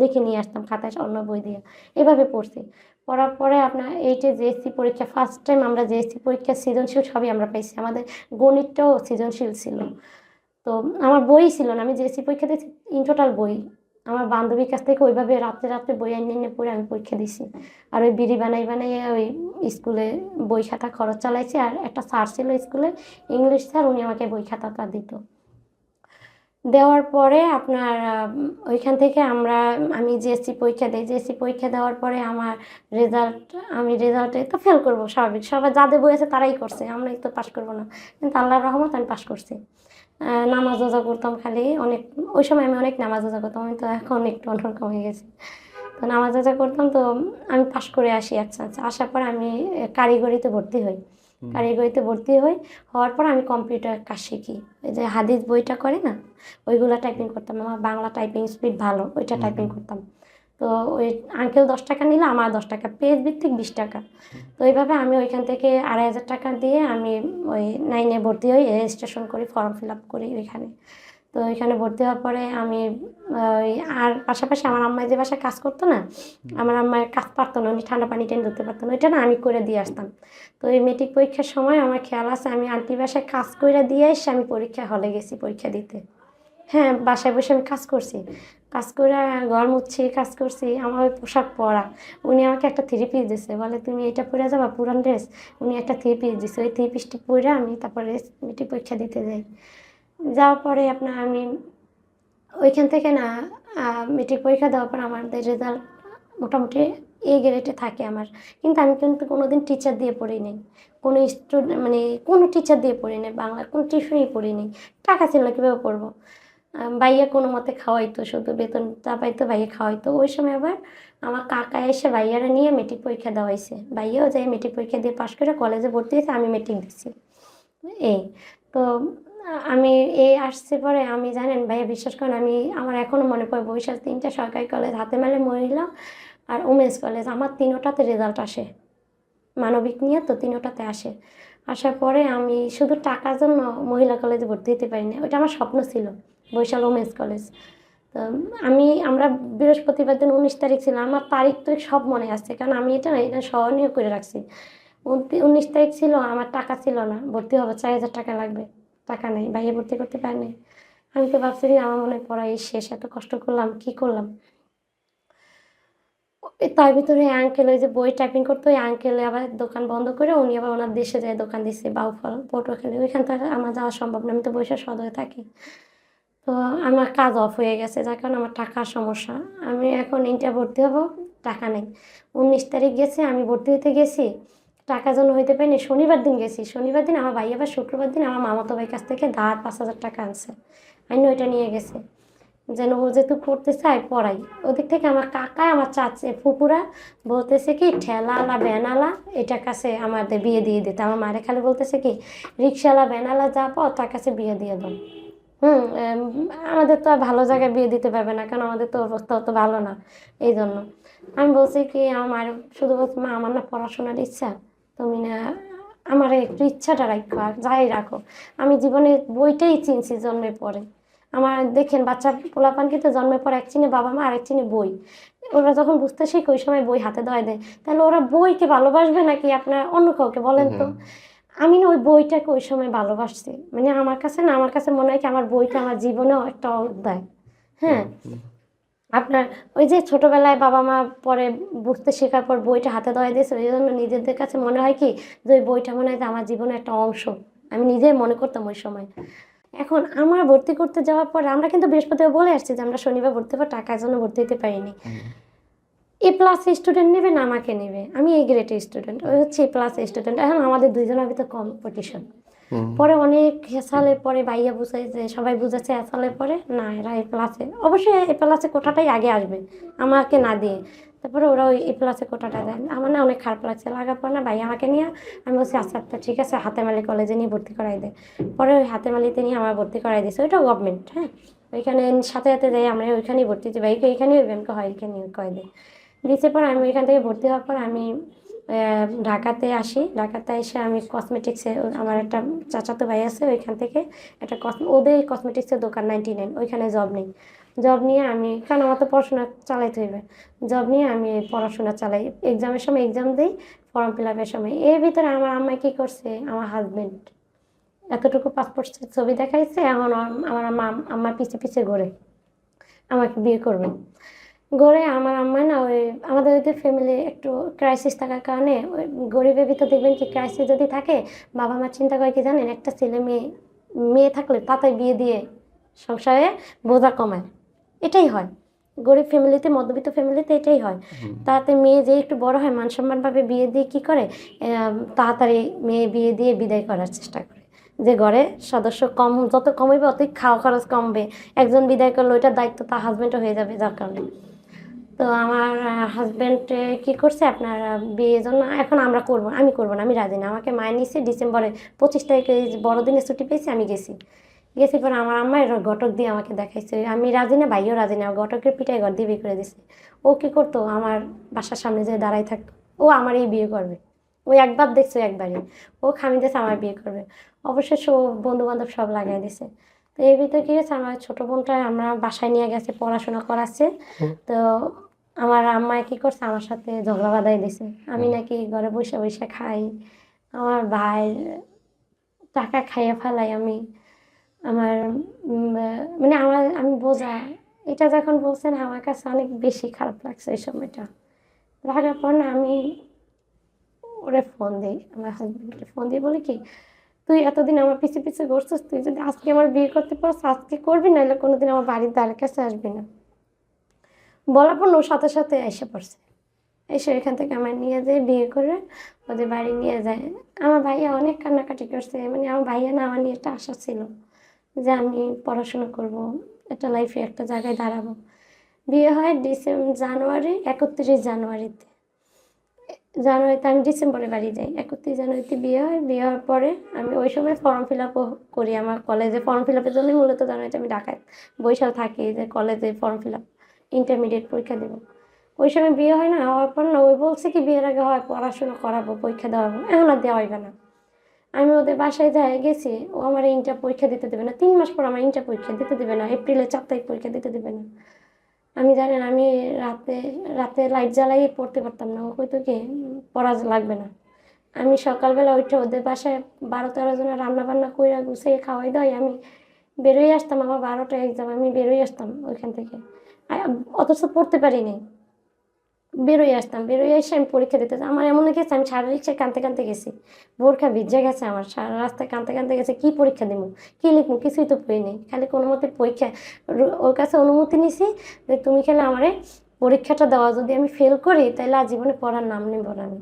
Speaker 1: লিখে নিয়ে আসতাম খাতায় অন্য বই দিয়ে। এভাবে পড়ছি। পড়ার পরে আপনার 8-এ জিএসসি পরীক্ষা ফার্স্ট টাইম আমরা জিএসসি পরীক্ষা সৃজনশীল সবই আমরা পাইছি। আমাদের গণিতটাও সৃজনশীল ছিল। তো আমার বই ছিল না, আমি জিএসসি পরীক্ষা দিয়েছি ইন টোটাল বই। আমার বান্ধবীর কাছ থেকে ওইভাবে রাত্রে রাত্রে বই এনে পড়ে আমি পরীক্ষা দিছি। আর ওই বিড়ি বানাইয়ে ওই স্কুলে বই খাতা খরচ চালাইছি। আর একটা স্যার ছিল স্কুলে, ইংলিশ স্যার, উনি আমাকে বই খাতাটা দিত। দেওয়ার পরে আপনার ওইখান থেকে আমি জিএসসি পরীক্ষা দিই। জিএসসি পরীক্ষা দেওয়ার পরে আমার রেজাল্টে তো ফেল করবো স্বাভাবিক, সবাই যাদের বই আছে তারাই করছে, আমরাই তো পাস করবো না। কিন্তু আল্লাহর রহমত আমি পাস করছি। নামাজ রোজা করতাম খালি অনেক, ওই সময় আমি অনেক নামাজ রোজা করতাম, আমি তো এখন একটু অন্যরকম হয়ে গেছি। তো নামাজ রোজা করতাম, তো আমি পাস করে আসি। আচ্ছা আচ্ছা, আসার পর আমি কারিগরিতে ভর্তি হই। কারিগরিতে ভর্তি হওয়ার পর আমি কম্পিউটার কাজ শিখি। এই যে হাদিস বইটা করে না, ওইগুলো টাইপিং করতাম। আমার বাংলা টাইপিং স্পিড ভালো, ওইটা টাইপিং করতাম। তো ওই আঙ্কেল 10 টাকা নিলে আমার 10 টাকা, পেজ ভিত্তিক 20 টাকা। তো এইভাবে আমি ওইখান থেকে 2,500 টাকা দিয়ে আমি ওই 9-এ ভর্তি হই, রেজিস্ট্রেশন করি, ফর্ম ফিল আপ করি ওইখানে। তো ওইখানে ভর্তি হওয়ার পরে আমি আর পাশাপাশি আমার আম্মা যে বাসায় কাজ করতো না, আমার আম্মার কাজ পারতো না, উনি ঠান্ডা পানি টেনে ধরতে পারতো না, ওইটা না আমি করে দিয়ে আসতাম। তো এই মেট্রিক পরীক্ষার সময় আমার খেয়াল আছে আমি আন্টি বাসায় কাজ করে দিয়ে এসে আমি পরীক্ষা হলে গেছি পরীক্ষা দিতে। হ্যাঁ, বাসায় বসে আমি কাজ করছি, কাজ করে ঘর মুছছি, কাজ করছি। আমার ওই পোশাক পরা, উনি আমাকে একটা 3 পিস দিছে, বলে তুমি এটা পরে যাবা পুরান ড্রেস। উনি একটা 3 পিস দিছে, ওই 3 পিসটি পরে আমি তারপরে মেট্রিক পরীক্ষা দিতে যাই। যাওয়ার পরে আপনার আমি ওইখান থেকে না মেট্রিক পরীক্ষা দেওয়ার পর আমাদের রেজাল্ট মোটামুটি এ গ্রেডে থাকে আমার। কিন্তু আমি কোনো দিন টিচার দিয়ে পড়ি নাই, কোনো মানে কোনো টিচার দিয়ে পড়ি নাই, বাংলার কোনো টিউশনই পড়ি নাই। টাকা ছিল না, কীভাবে পড়বো। ভাইয়া কোনো মতে খাওয়াইতো, শুধু বেতন যা পাইতো ভাইয়া খাওয়াইতো। ওই সময় আবার আমার কাকা এসে ভাইয়ারা নিয়ে মেট্রিক পরীক্ষা দেওয়াইছে, ভাইয়াও যাই মেট্রিক পরীক্ষা দিয়ে পাশ করে কলেজে ভর্তি হয়েছে, আমি মেট্রিক দিচ্ছি। এই তো আমি আসছে পরে আমি জানেন ভাইয়া বিশ্বাস করেন, আমার এখনও মনে পড়ে বরিশাল 3টা সরকারি কলেজ, হাতে মেলে মহিলা আর উমেন্স কলেজ, আমার 3টাতে রেজাল্ট আসে, মানবিক নিয়ে তো 3টাতে আসে। আসার পরে আমি শুধু টাকার জন্য মহিলা কলেজে ভর্তি হতে পারিনি, ওইটা আমার স্বপ্ন ছিল, বরিশাল উমেন্স কলেজ। তো আমরা বৃহস্পতিবার দিন 19 তারিখ ছিল, আমার তারিখ তো সব মনে আছে, কারণ আমি এটা স্মরণীয় করে রাখছি। 19 তারিখ ছিল, আমার টাকা ছিল না, ভর্তি হবে 4,000 টাকা লাগবে, টাকা নেই, ভাইয়া ভর্তি করতে পারেনি। আমি তো ভাবছি আমার মনে হয় পড়াই শেষ, এত কষ্ট করলাম, কি করলাম। তার ভিতরে আঙ্কেল ওই যে বই টাইপিং করতো, ওই আঙ্কেল আবার দোকান বন্ধ করে উনি আবার ওনার দেশে যায় দোকান দিচ্ছে, বাউফল পটুয়াখালী, ওইখান থেকে আমার যাওয়া সম্ভব না, আমি তো বরিশাল সদরে থাকি। তো আমার কাজ অফ হয়ে গেছে, যার কারণে আমার টাকার সমস্যা। আমি এখন ইন্টার ভর্তি হবো, টাকা নেই। 19 তারিখ গেছে, আমি ভর্তি হতে গেছি, টাকার জন্য হইতে পারিনি। শনিবার দিন গেছি, শনিবার দিন আমার ভাই আবার শুক্রবার দিন আমার মামাতো ভাইয়ের কাছ থেকে ধার 5,000 টাকা আনছে, আমি ওইটা নিয়ে গেছে যেন ও যেহেতু পড়তে চায় পড়াই। ওদিক থেকে আমার কাকা আমার চাচে ফুপুরা বলতেছে কি ঠেলাওয়ালা ভ্যানওয়ালা এটার কাছে আমাদের বিয়ে দিয়ে দিতে। আমার মারে খালি বলতেছে কি রিক্সাওয়ালা ভ্যানওয়ালা যা পাও তার কাছে বিয়ে দিয়ে দাও। আমাদের তো আর ভালো জায়গায় বিয়ে দিতে পারবে না, কারণ আমাদের তো অবস্থা অত ভালো না। এই জন্য আমি বলছি কি আমার মায়ের শুধু বলছি, মা আমার না পড়াশোনার ইচ্ছা, তুমি না আমার একটু ইচ্ছাটা রাখো, আর যাই রাখো। আমি জীবনে বইটাই চিনছি জন্মের পরে। আমার দেখেন বাচ্চা পোলাপান কিন্তু জন্মের পর এক চিনে বাবা মা, আরেক চিনে বই। ওরা যখন বুঝতে শিখে ওই সময় বই হাতে দেওয়া দেয়, তাহলে ওরা বইকে ভালোবাসবে নাকি আপনার অন্য কাউকে বলেন তো। আমি না ওই বইটাকে ওই সময় ভালোবাসছি, মানে আমার কাছে মনে হয় কি আমার বইটা আমার জীবনেও একটা অধ্যায়। হ্যাঁ, আপনার ওই যে ছোটবেলায় বাবা মা পরে বুঝতে শেখার পর বইটা হাতে দেওয়া দিয়েছে, ওই জন্য নিজেদের কাছে মনে হয় কি যে ওই বইটা মনে হয় যে আমার জীবনের একটা অংশ, আমি নিজেই মনে করতাম ওই সময়। এখন আমার ভর্তি করতে যাওয়ার পর আমরা কিন্তু বৃহস্পতিবার বলে আসছি যে আমরা শনিবার ভর্তি হবো, টাকার জন্য ভর্তি হতে পারিনি। A+ স্টুডেন্ট নেবে না আমাকে নেবে, আমি A গ্রেডের স্টুডেন্ট, ওই হচ্ছে A+ স্টুডেন্ট। এখন আমাদের দুইজনের ভিতরে কম্পিটিশন। পরে অনেক সালের পরে ভাইয়া বুঝাই যে সবাই বুঝেছে সালের পরে না এরা A+, অবশ্যই A+ কোটাটাই আগে আসবে আমাকে না দিয়ে, তারপরে ওরা ওই A+ কোটাটা দেয়। আমার না অনেক খারাপ লাগছে, লাগার পর না ভাই আমাকে নিয়ে আমি বলছি আচ্ছা আচ্ছা ঠিক আছে হাতেমালি কলেজে নিয়ে ভর্তি করাই দেয়। পরে ওই হাতেমালিতে নিয়ে আমার ভর্তি করাই দিয়েছে, ওইটাও গভর্নমেন্ট। হ্যাঁ, ওইখানে সাথে সাথে যাই আমরা ওইখানেই ভর্তি হচ্ছি, ভাইকে এখানেই ব্যাংকে হয় এখানে কয় দেয় দিচ্ছে। পর আমি ওইখান থেকে ভর্তি হওয়ার পর আমি ঢাকাতে আসি। ঢাকাতে এসে আমি কসমেটিক্সে, আমার একটা চাচাতো ভাই আছে ওইখান থেকে একটা ওদের কসমেটিক্সের দোকান 99, ওইখানে জব নেই। জব নিয়ে আমি, কারণ আমার তো পড়াশোনা চালাইতে হইবে, জব নিয়ে আমি পড়াশোনা চালাই, এক্সামের সময় এক্সাম দিই, ফর্ম ফিল আপের সময়। এর ভিতরে আমার আম্মা কী করছে, আমার হাজবেন্ড এতটুকু পাসপোর্ট ছবি দেখাইছে, এখন আমার আম্মার পিছে পিছে ঘোরে আমাকে বিয়ে করবে। গড়ে আমার আম্মা না, ওই আমাদের ওই ফ্যামিলি একটু ক্রাইসিস থাকার কারণে, ওই গরিবের ভিতর দেখবেন কি ক্রাইসিস যদি থাকে, বাবা মা চিন্তা করে কি জানেন, একটা ছেলে মেয়ে মেয়ে থাকলে তাড়াতাড়ি বিয়ে দিয়ে সংসারে বোঝা কমায়। এটাই হয় গরিব ফ্যামিলিতে, মধ্যবিত্ত ফ্যামিলিতে এটাই হয়। তাতে মেয়ে যে একটু বড় হয়, মান সম্মানভাবে বিয়ে দিয়ে কী করে, তাড়াতাড়ি মেয়ে বিয়ে দিয়ে বিদায় করার চেষ্টা করে, যে ঘরে সদস্য কম, যত কমবে অতই খাওয়া খরচ কমবে, একজন বিদায় করলে ওইটার দায়িত্ব তার হাজব্যান্ডও হয়ে যাবে, যার কারণে। তো আমার হাজব্যান্ড কি করছে, আপনার বিয়ের জন্য এখন আমরা করবো, আমি করবো না, আমি রাজি না। আমাকে মায় নিচ্ছে ডিসেম্বরে 25 তারিখে বড়দিনের ছুটি পেয়েছি, আমি গেছি পরে আমার আম্মা এর ঘটক দিয়ে আমাকে দেখাইছে, আমি রাজি না, ভাইও রাজি না, ঘটকের পিঠায় ঘর দিয়ে বিয়ে করে দিছে। ও কি করতো, আমার বাসার সামনে যে দাঁড়াই থাকতো, ও আমার এই বিয়ে করবে, ওই একবার দেখছো একবারই, ও খামি দিয়েছে আমার বিয়ে করবে। অবশ্যই সব বন্ধু বান্ধব সব লাগাই দিছে। তো এর ভিতরে কি হয়েছে, আমার ছোটো বোনটা আমরা বাসায় নিয়ে গেছে, পড়াশোনা করাচ্ছে। তো আমার আম্মা কি করছে, আমার সাথে ঝগড়া বাঁধাই দিছে, আমি নাকি ঘরে বসে বসে খাই, আমার ভাই টাকা খাইয়ে ফেলাই আমি, আমার মানে আমি বোঝা। এটা যখন বলছেন আমার কাছে অনেক বেশি খারাপ লাগছে এই সময়টা। লাগার পর না আমি ওরে ফোন দিই, আমার হাজব্যান্ডকে ফোন দিয়ে বলি কি, তুই এতদিন আমার পিছে পিছে ঘুরছিস, তুই যদি আজকে আমার বিয়ে করতে পারছ আজকে করবি, নাহলে কোনোদিন আমার বাড়ির দ্বারের কাছে আসবি না। বলার পর ওর সাথে সাথে এসে পড়ছে, এসে এখান থেকে আমার নিয়ে যায়, বিয়ে করে ওদের বাড়ি নিয়ে যায়। আমার ভাইয়া অনেক কান্নাকাটি করছে, মানে আমার ভাইয়া না, আমার নিয়ে একটা আশা ছিল যে আমি পড়াশোনা করব, একটা লাইফে একটা জায়গায় দাঁড়াবো। বিয়ে হয় জানুয়ারি 31 জানুয়ারিতে, আমি ডিসেম্বরে বাড়ি যাই, 31 জানুয়ারিতে বিয়ে হয়। বিয়ে হওয়ার পরে আমি ওই সময় ফর্ম ফিল আপও করি, আমার কলেজে ফর্ম ফিল আপের জন্যই মূলত জানুয়ারিতে আমি ঢাকায় বরিশাল থাকি, যে কলেজে ফর্ম ফিল আপ, ইন্টারমিডিয়েট পরীক্ষা দেবো। ওই সময় বিয়ে হয় না, হওয়ার পর না ওই বলছে কি বিয়ের আগে হয় পড়াশোনা করাবো, পরীক্ষা দেওয়াবো, এখন আর দেওয়া হইবে না। আমি ওদের বাসায় যাই গেছি, ও আমার ইন্টার পরীক্ষা দিতে দেবে না, 3 মাস পর আমার ইন্টার পরীক্ষা দিতে দেবে না, এপ্রিলের 4 তারিখ পরীক্ষা দিতে দেবে না। আমি জানেন, আমি রাতে রাতে লাইট জ্বালাই পড়তে পারতাম না, ও কইতো কি পড়া লাগবে না। আমি সকালবেলা উঠে ওদের বাসায় 12-13 জনের রান্না বান্না কইরা গুছিয়ে খাওয়াই দাওয়াই আমি বেরোই আসতাম, আমার 12টা এক্সাম, আমি বেরোই আসতাম ওইখান থেকে, অথচ পড়তে পারিনি। বেরোই এসে আমি পরীক্ষা দিতে, আমার এমন গেছে আমি সারা রিক্সায় কাঁদতে কাঁদতে গেছি, বোরখা ভিজে গেছে আমার, সারা রাস্তায় কাঁদতে কাঁদতে গেছে, কি পরীক্ষা দেবো, কি লিখবো, কিছুই তো পড়িনি, খালি কোনো মতে পরীক্ষা। ওর কাছে অনুমতি নিছি যে তুমি খেলে আমারে পরীক্ষাটা দেওয়া, যদি আমি ফেল করি তাহলে আজীবনে পড়ার নাম নেব না। আমি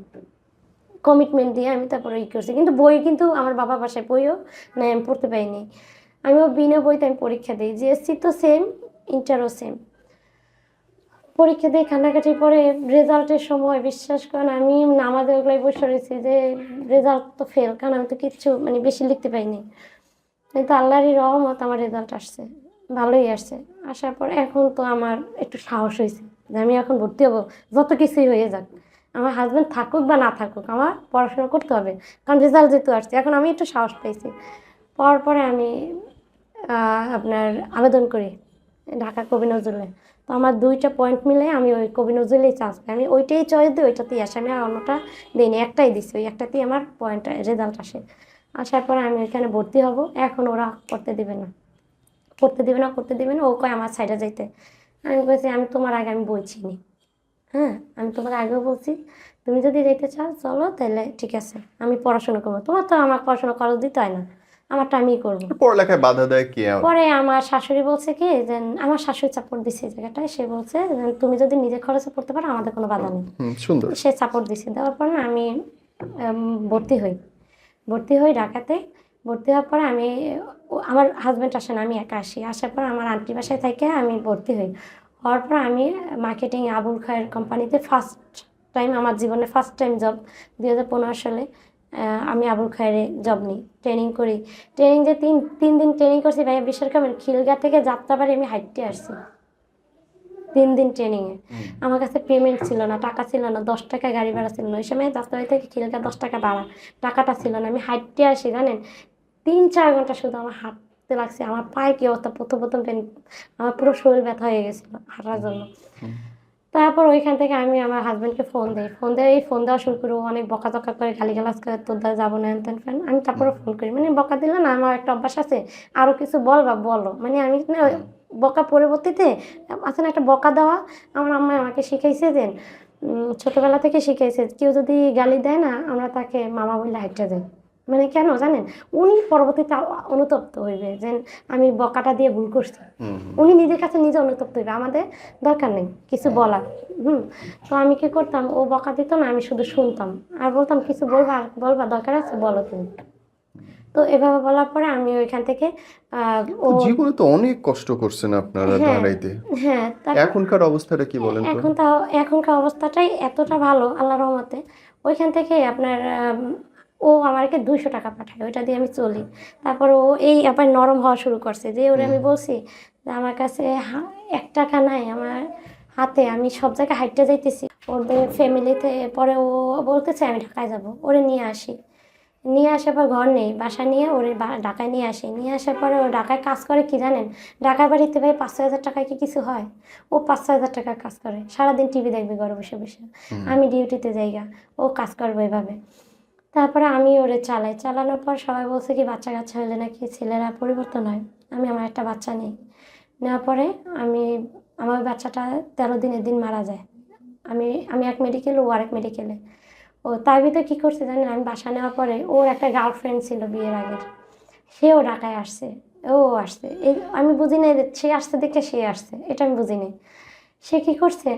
Speaker 1: কমিটমেন্ট দিয়ে আমি তারপরে করছি, কিন্তু বই কিন্তু আমার বাবা বাসায় বইও না, আমি পড়তে পারিনি। আমিও বিনা বইতে আমি পরীক্ষা দিই, জিএসসি তো সেম, ইন্টারও সেম। পরীক্ষা দিয়ে কান্নাকাটির পরে রেজাল্টের সময় বিশ্বাস করেন আমি নামাজে ওগুলোই বসে রয়েছি যে রেজাল্ট তো ফেল, কারণ আমি তো কিচ্ছু মানে বেশি লিখতে পাইনি। কিন্তু আল্লাহরই রহমত, আমার রেজাল্ট আসছে, ভালোই আসছে। আসার পর এখন তো আমার একটু সাহস হয়েছে যে আমি এখন ভর্তি হবো, যত কিছুই হয়ে যাক, আমার হাজব্যান্ড থাকুক বা না থাকুক আমার পড়াশোনা করতে হবে, কারণ রেজাল্ট যেহেতু আসছে। এখন আমি একটু সাহস পেয়েছি। পাওয়ার পরে আমি আপনার আবেদন করি ঢাকা কবি নজরুলে। তো আমার 2টা পয়েন্ট মিলে আমি ওই কবি নজরুলেই চান্স পাই, আমি ওইটাই চয়েস দিই, ওইটাতেই আসে, আমি আর অন্যটা দিইনি, একটাই দিছি, ওই একটাতেই আমার পয়েন্ট রেজাল্ট আসে। আসার পরে আমি ওইখানে ভর্তি হব, এখন ওরা করতে দিবে না, ও কয় আমার সাইডে যাইতে। আমি বলছি আমি তোমার আগে আমি বই চিনি, হ্যাঁ আমি তোমার আগেও বলছি, তুমি যদি যেতে চাও চলো, তাহলে ঠিক আছে আমি পড়াশোনা করবো, তোমার তো আমার পড়াশোনা খরচ দিতে হয় না, আমারটা আমিই করবো।
Speaker 2: পড়ালেখায় বাধা দেয় কে?
Speaker 1: পরে আমার শাশুড়ি বলছে কি যে, আমার শাশুড়ি সাপোর্ট দিচ্ছে এই জায়গাটায়, সে বলছে যে, তুমি যদি নিজে খরচে পড়তে পারো আমাদের কোনো বাধা নেই।
Speaker 2: সুন্দর।
Speaker 1: সে সাপোর্ট দিচ্ছে, দেওয়ার পর না আমি ভর্তি হই ঢাকাতে। ভর্তি হওয়ার পর আমি আমার হাজব্যান্ড আসে না, আমি একা আসি। আসার পর আমার আন্টি বাসায় থেকে আমি ভর্তি হই। হওয়ার পর আমি মার্কেটিং আবুল খায়ের কোম্পানিতে ফার্স্ট টাইম, আমার জীবনে ফার্স্ট টাইম জব 2015 সালে আমি আবুল খায়েরে জব নিই, ট্রেনিং করি। ট্রেনিং যে তিন দিন ট্রেনিং করছি ভাইয়া, বিশ্বাস করবেন খিলগা থেকে যাত্রাবাড়ি আমি হাঁটতে আসছি। 3 দিন ট্রেনিংয়ে। আমার কাছে পেমেন্ট ছিল না, টাকা ছিল না, 10 টাকা গাড়ি ভাড়া ছিল না। ওই সময় যাত্রাবাড়ি থেকে খিলগা 10 টাকা ভাড়া, টাকাটা ছিল না। আমি হাঁটতে আসি জানেন, 3-4 ঘন্টা শুধু আমার হাঁটতে লাগছে। আমার পায়ে কি অবস্থা, প্রথম প্রথম আমার পুরো শরীর ব্যথা হয়ে গেছিলো হাঁটার জন্য। তারপর ওইখান থেকে আমি আমার হাজব্যান্ডকে ফোন দিই, ফোন দেওয়া শুরু করি। ও অনেক বকাঝকা করে, গালিগালাজ করে, তোর দ্বারা যাবো না হ্যান ফ্যান। আমি তারপরে ফোন করি, মানে বকা দিলে না, আমার একটা অভ্যাস আছে, আরও কিছু বলো, মানে আমি না ওই বকা পরবর্তীতে আছে না একটা বকা দেওয়া। আমার আম্মা আমাকে শিখাইছে যে ছোটবেলা থেকে শিখাইছে, কেউ যদি গালি দেয় না, আমরা তাকে মামা বলে হাইটা দেয়। মানে কেন জানেন, উনি পরবর্তীতে অনুতপ্ত হইবে যে আমি বকাটা দিয়ে ভুল করছি। উনি নিজের কাছে নিজে অনুতপ্ত হইবে, আমাদের দরকার নেই কিছু বলার। তো আমি কি করতাম, ও বকা দিত না, আমি শুধু শুনতাম আর বলতাম কিছু বলবা দরকার আছে বলো তুমি। তো এভাবে বলার পরে আমি ওইখান থেকে ও
Speaker 2: জীবনে তো অনেক কষ্ট করছেন আপনারা
Speaker 1: হ্যাঁ
Speaker 2: দাঁড়াইতে।
Speaker 1: হ্যাঁ
Speaker 2: এখনকার অবস্থাটা কি বলেন তো?
Speaker 1: এখনকার অবস্থাটাই এতটা ভালো আল্লাহর রহমতে। ওইখান থেকে আপনার ও আমাকে 200 টাকা পাঠায়, ওইটা দিয়ে আমি চলি। তারপর ও এই আবার নরম হওয়া শুরু করছে, যে ওরে আমি বলছি যে আমার কাছে 1 টাকা নাই আমার হাতে, আমি সব জায়গায় হাইটটা যাইতেছি ওদের ফ্যামিলিতে। পরে ও বলতেছে আমি ঢাকায় যাব, ওরে নিয়ে আসার পর ঘর নেই, বাসা নিয়ে ওরে ঢাকায় নিয়ে আসি। নিয়ে আসার পরে ও ঢাকায় কাজ করে কি জানেন, ঢাকার বাড়িতে ভাই 5-6 হাজার টাকায় কি কিছু হয়? ও 5-6 হাজার টাকার কাজ করে, সারাদিন টিভি দেখবে ঘরে বসে বসে। আমি ডিউটিতে যাইগা, ও কাজ করবে এভাবে। তারপরে আমি ওরে চালানোর পর সবাই বলছে কি বাচ্চা কাচ্চা হলে নাকি ছেলেরা পরিবর্তন হয়। আমার একটা বাচ্চা নেই, নেওয়ার পরে আমার বাচ্চাটা 13 দিনের দিন মারা যায়। আমি এক মেডিকেল, ও আরেক মেডিকেলে। ও তার ভিতরে কী করছে জানেন, আমি বাসা নেওয়ার পরে ওর একটা গার্লফ্রেন্ড ছিল বিয়ের আগের, সেও ঢাকায় আসছে, ও আসছে। আমি বুঝি নাই যে সে আসছে দেখে সে আসছে, এটা আমি বুঝি নাই। সে কী করছে,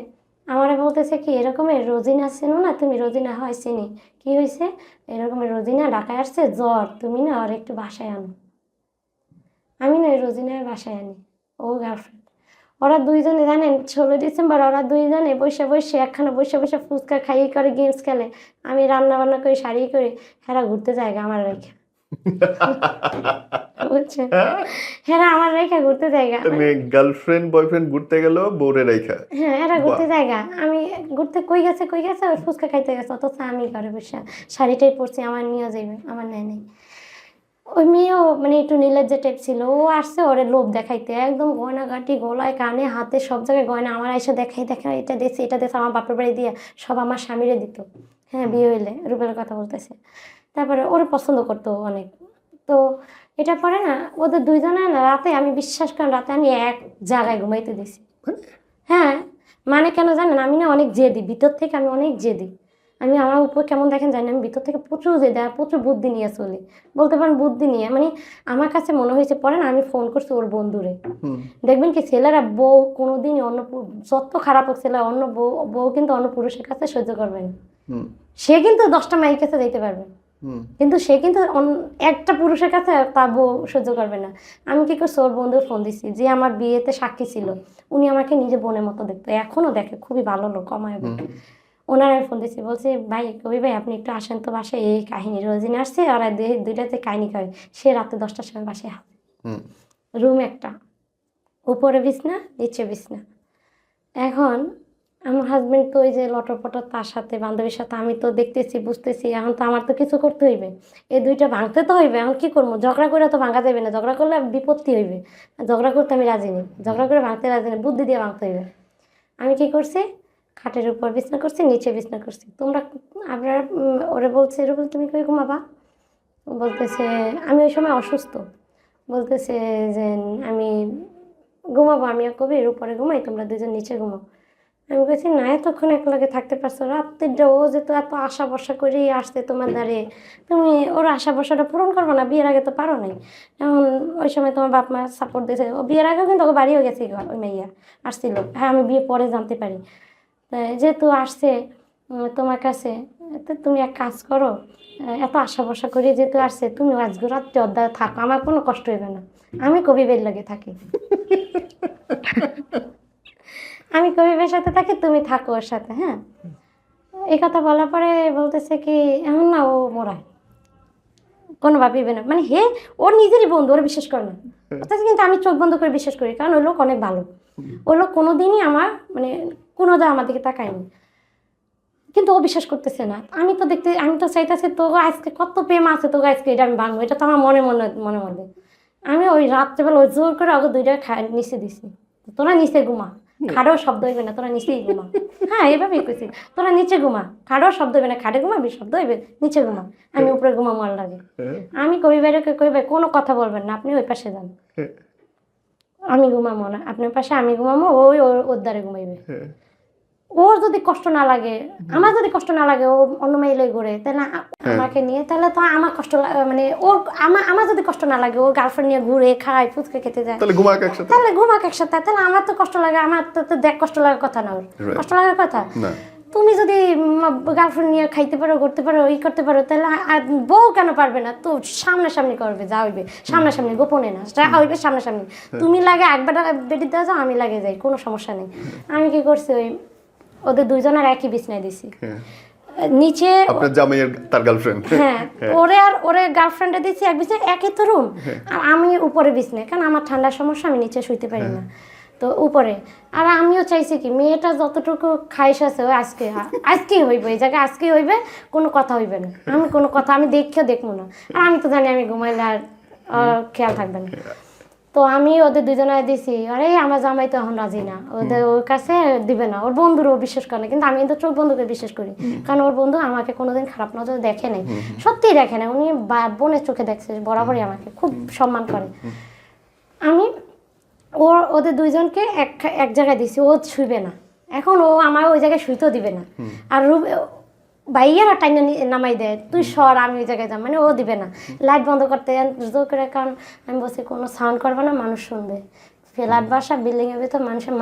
Speaker 1: আমারে বলতেছে কি এরকমের রোজিনা চেনো না তুমি? রোজিনা হয় চিনি। কি হয়েছে, এরকমের রোজিনা ঢাকায় আসছে জ্বর, তুমি না আর একটু বাসায় আনো। আমি না রোজিনার বাসায় আনি, ও গার্লফ্রেন্ড। ওরা দুইজনে জানেন 16 ডিসেম্বর ওরা দুইজনে বসে একখানে বসে ফুচকা খাইয়ে করে গেমস খেলে, আমি রান্না বান্না করে শাড়ি করে হেরা ঘুরতে যায় আমার রেখা। বুঝছেন, হেরা আমার রেখা ঘুরতে জায়গা।
Speaker 2: গার্লফ্রেন্ড বয়ফ্রেন্ড ঘুরতে গেল বউরে রাইখা?
Speaker 1: হ্যাঁ এরা ঘুরতে জায়গা, আমি ঘুরতে কই গেছে ওই ফুচকা খাইতে গেছে, অথচ আমি ঘরে বসে শাড়িটাই পরছি, আমার নিয়ে যাইবে, আমার নেয় নেই। ওই মেয়েও মানে একটু নীলজ্জা টাইপ ছিল, ও আসছে ওরে লোভ দেখাইতে, একদম গয়নাগাটি গলায় কানে হাতে সব জায়গায় গয়না। আমার এসে দেখাই এটা দিয়েছে আমার বাপের বাড়ি দিয়ে সব আমার স্বামীরে দিত। হ্যাঁ বিয়ে হইলে, রুবেলের কথা বলতেছে। তারপরে ওরে পছন্দ করতো অনেক। তো এটা পরে না ওদের দুইজনে না রাতে, আমি বিশ্বাস করেন রাতে আমি এক জায়গায় ঘুমাইতে দিছি। হ্যাঁ মানে কেন জানেন, আমি না অনেক জেদি, ভিতর থেকে আমি অনেক জেদি। আমি আমার উপর কেমন দেখেন জানি, আমি ভিতর থেকে প্রচুর জেদি আর প্রচুর বুদ্ধি নিয়ে চলি, বলতে পারেন বুদ্ধি নিয়ে। মানে আমার কাছে মনে হয়েছে পরে না, আমি ফোন করছি ওর বন্ধুরে। দেখবেন কি ছেলেরা বউ কোনোদিনই যত খারাপ হোক ছেলে অন্য বউ কিন্তু অন্য পুরুষের কাছে সহ্য করবে না। সে কিন্তু 10টা মাইয়ের কাছে যেতে পারবে, কিন্তু সে কিন্তু একটা পুরুষের কাছে তার বউ সহ্য করবে না। আমি কি করছি, ওর বন্ধুর ফোন দিছি, যে আমার বিয়েতে সাক্ষী ছিল, উনি আমাকে নিজে বোনের মতো দেখতো, এখনো দেখে, খুবই ভালো লোক, কমায়। ওনার আমি ফোন দিচ্ছি, বলছি ভাই কবি ভাই আপনি একটু আসেন তো বাসায়, এই কাহিনী রোজিনা আসছে, ওরা দুইটাতে কাহিনী করে। সে রাতে 10টার সময় বাসায় হাতে, রুম একটা, উপরে বিছনা নিচে বিছনা। এখন আমার হাজব্যান্ড তো ওই যে লটরপটর, তার সাথে বান্ধবীর সাথে, আমি তো দেখতেছি বুঝতেছি, এখন তো আমার তো কিছু করতে হইবে, এই দুইটা ভাঙতে তো হইবে। এখন কী করবো, ঝগড়া করে তো ভাঙা যাবে না, ঝগড়া করলে বিপত্তি হইবে, ঝগড়া করতে আমি রাজি নেই, ঝগড়া করে ভাঙতে রাজি নেই, বুদ্ধি দিয়ে ভাঙতে হইবে। আমি কি করছি, খাটের উপর বিছনা করছি, নিচে বিছনা করছি। আপনারা ওরে বলছে রুবেল তুমি কই ঘুমাবা? বলতেছে আমি ওই সময় অসুস্থ, বলতেছে যে আমি ঘুমাবো, আমি কবির উপরে ঘুমাই, তোমরা দুজন নিচে ঘুমাও। আমি বলছি না এতক্ষণ একলগে থাকতে পারছো, রাত্রিটা ও যেহেতু এত আশা ভরসা করেই আসছে তোমার দ্বারে, তুমি ওর আশা ভরসাটা পূরণ করবো না? বিয়ের আগে তো পারো নাই। এখন ওই সময় তোমার বাপ মা সাপোর্ট দিয়েছে, ও বিয়ের আগেও কিন্তু ওকে বাড়িও গেছে, ওই মেয়েয়া আসছিল। হ্যাঁ আমি বিয়ে পরে জানতে পারি, যেহেতু আসছে তোমার কাছে, তো তুমি এক কাজ করো, এত আশা ভরসা করে যেহেতু আসছে, তুমি আজকে রাত্রে অর্ধায় থাকো, আমার কোনো কষ্ট হইবে না, আমি কবিবের লাগে থাকি। আমি কবিবের সাথে থাকি, তুমি থাকো ওর সাথে। হ্যাঁ এই কথা বলার পরে বলতেছে কি এখন না ও মরায়, কোনোভাবেই না, মানে হে ওর নিজেরই বন্ধু, ওরা বিশ্বাস করে না। অর্থাৎ কিন্তু আমি চোখ বন্ধ করে বিশ্বাস করি, কারণ ওই লোক অনেক ভালো। ওই লোক কোনোদিনই আমার মানে কোনোদিন আমার দিকে তাকায়নি, কিন্তু ও বিশ্বাস করতেছে না। আমি তো চাইতেছি তো আজকে কত প্রেম আছে তো আজকে এটা আমি ভাঙবো, এটা তো আমার মনে মনে আমি ওই রাত্রেবেলা ওই জোর করে ওকে দুইটা নিচে দিছি, তোরা নিচে ঘুমা, খাটেও শব্দ হইবে না, তোরা নিচেই ঘুমা। হ্যাঁ এইভাবেই কইছি, তোরা নিচে ঘুমা, খাটেও শব্দ হইবে না, খাটে ঘুমাবি শব্দ হইবে, নিচে ঘুমা, আমি উপরে ঘুমাবো আর লাগে। আমি কবি বাইরে কইবে কোনো কথা বলবেন না, আপনি ওই পাশে যান, আমি ঘুমাবো না, আপনার পাশে আমি ঘুমাবো, ওই ওর দ্বারে ঘুমাইবে। ওর যদি কষ্ট না লাগে, আমার যদি কষ্ট না লাগে, ও অন্য মেয়ে ঘুরে তাহলে আমাকে নিয়ে, তাহলে তো আমার কষ্ট মানে ওর আমার যদি কষ্ট না লাগে, ও গার্লফ্রেন্ড নিয়ে ঘুরে খায় ফুচকা খেতে যায়,
Speaker 2: তাহলে ঘুমাক একসাথে,
Speaker 1: তাহলে আমার তো কষ্ট লাগে, আমার তো দেখ কষ্ট লাগার কথা না, ওর কষ্ট লাগার কথা না। তুমি যদি গার্লফ্রেন্ড নিয়ে খাইতে পারো, করতে পারো, করতে পারো, তাহলে বউ কেন পারবে না? তো সামনাসামনি করবে, যা হইবে সামনাসামনি, গোপনে না, যা হইবে সামনাসামনি। তুমি লাগে একবার বেটি দেওয়া যাও, আমি লাগে যাই, কোনো সমস্যা নেই। আমি কি করছি, ওই ওদের দুইজনের একই বিছনায় দিছি, নিচে
Speaker 2: আপনার জামাইয়ের তার গার্লফ্রেন্ড,
Speaker 1: হ্যাঁ ওরে গার্লফ্রেন্ডে দিছি এক বিছনায়, একই তো রুম, আর আমি উপরে বিছনায়, কারণ আমার ঠান্ডার সমস্যা, আমি নিচে শুইতে পারি না, তো উপরে। আর আমিও চাইছি কি মেয়েটা যতটুকু খাইশ আছে ওই আজকেই হইবে, এই জায়গায় আজকেই হইবে, কোনো কথা হইবে না, আমি কোনো কথা আমি দেখবো না, আর আমি তো জানি আমি ঘুমাইলে আর খেয়াল থাকবে না। তো আমি ওদের দুজনে দিছি, আরে আমার জামাই তো এখন রাজি না, ওর কাছে দিবে না, ওর বন্ধুরও বিশ্বাস করে না, কিন্তু আমি কিন্তু চোখ বন্ধুকে বিশ্বাস করি, কারণ ওর বন্ধু আমাকে কোনোদিন খারাপ নজর দেখে নাই, সত্যিই দেখে না, উনি বোনের চোখে দেখছে, বরাবরই আমাকে খুব সম্মান করে। আমি ওদের দুইজনকে এক জায়গায় দিছি, ও শুইবে না, এখন ও আমার ওই জায়গায় শুইতেও দিবে না, আর ভাইয়ারা টাইনা নামাই দেয়, তুই সর আমি ওই জায়গায় যাম, মানে ও দিবে না, লাইট বন্ধ করতে জোর করে, কারণ আমি বলছি কোনো সাউন্ড করবে না, মানুষ শুনবে, ফ্ল্যাট বাসা, বিল্ডিংয়ের ভিতর মানুষের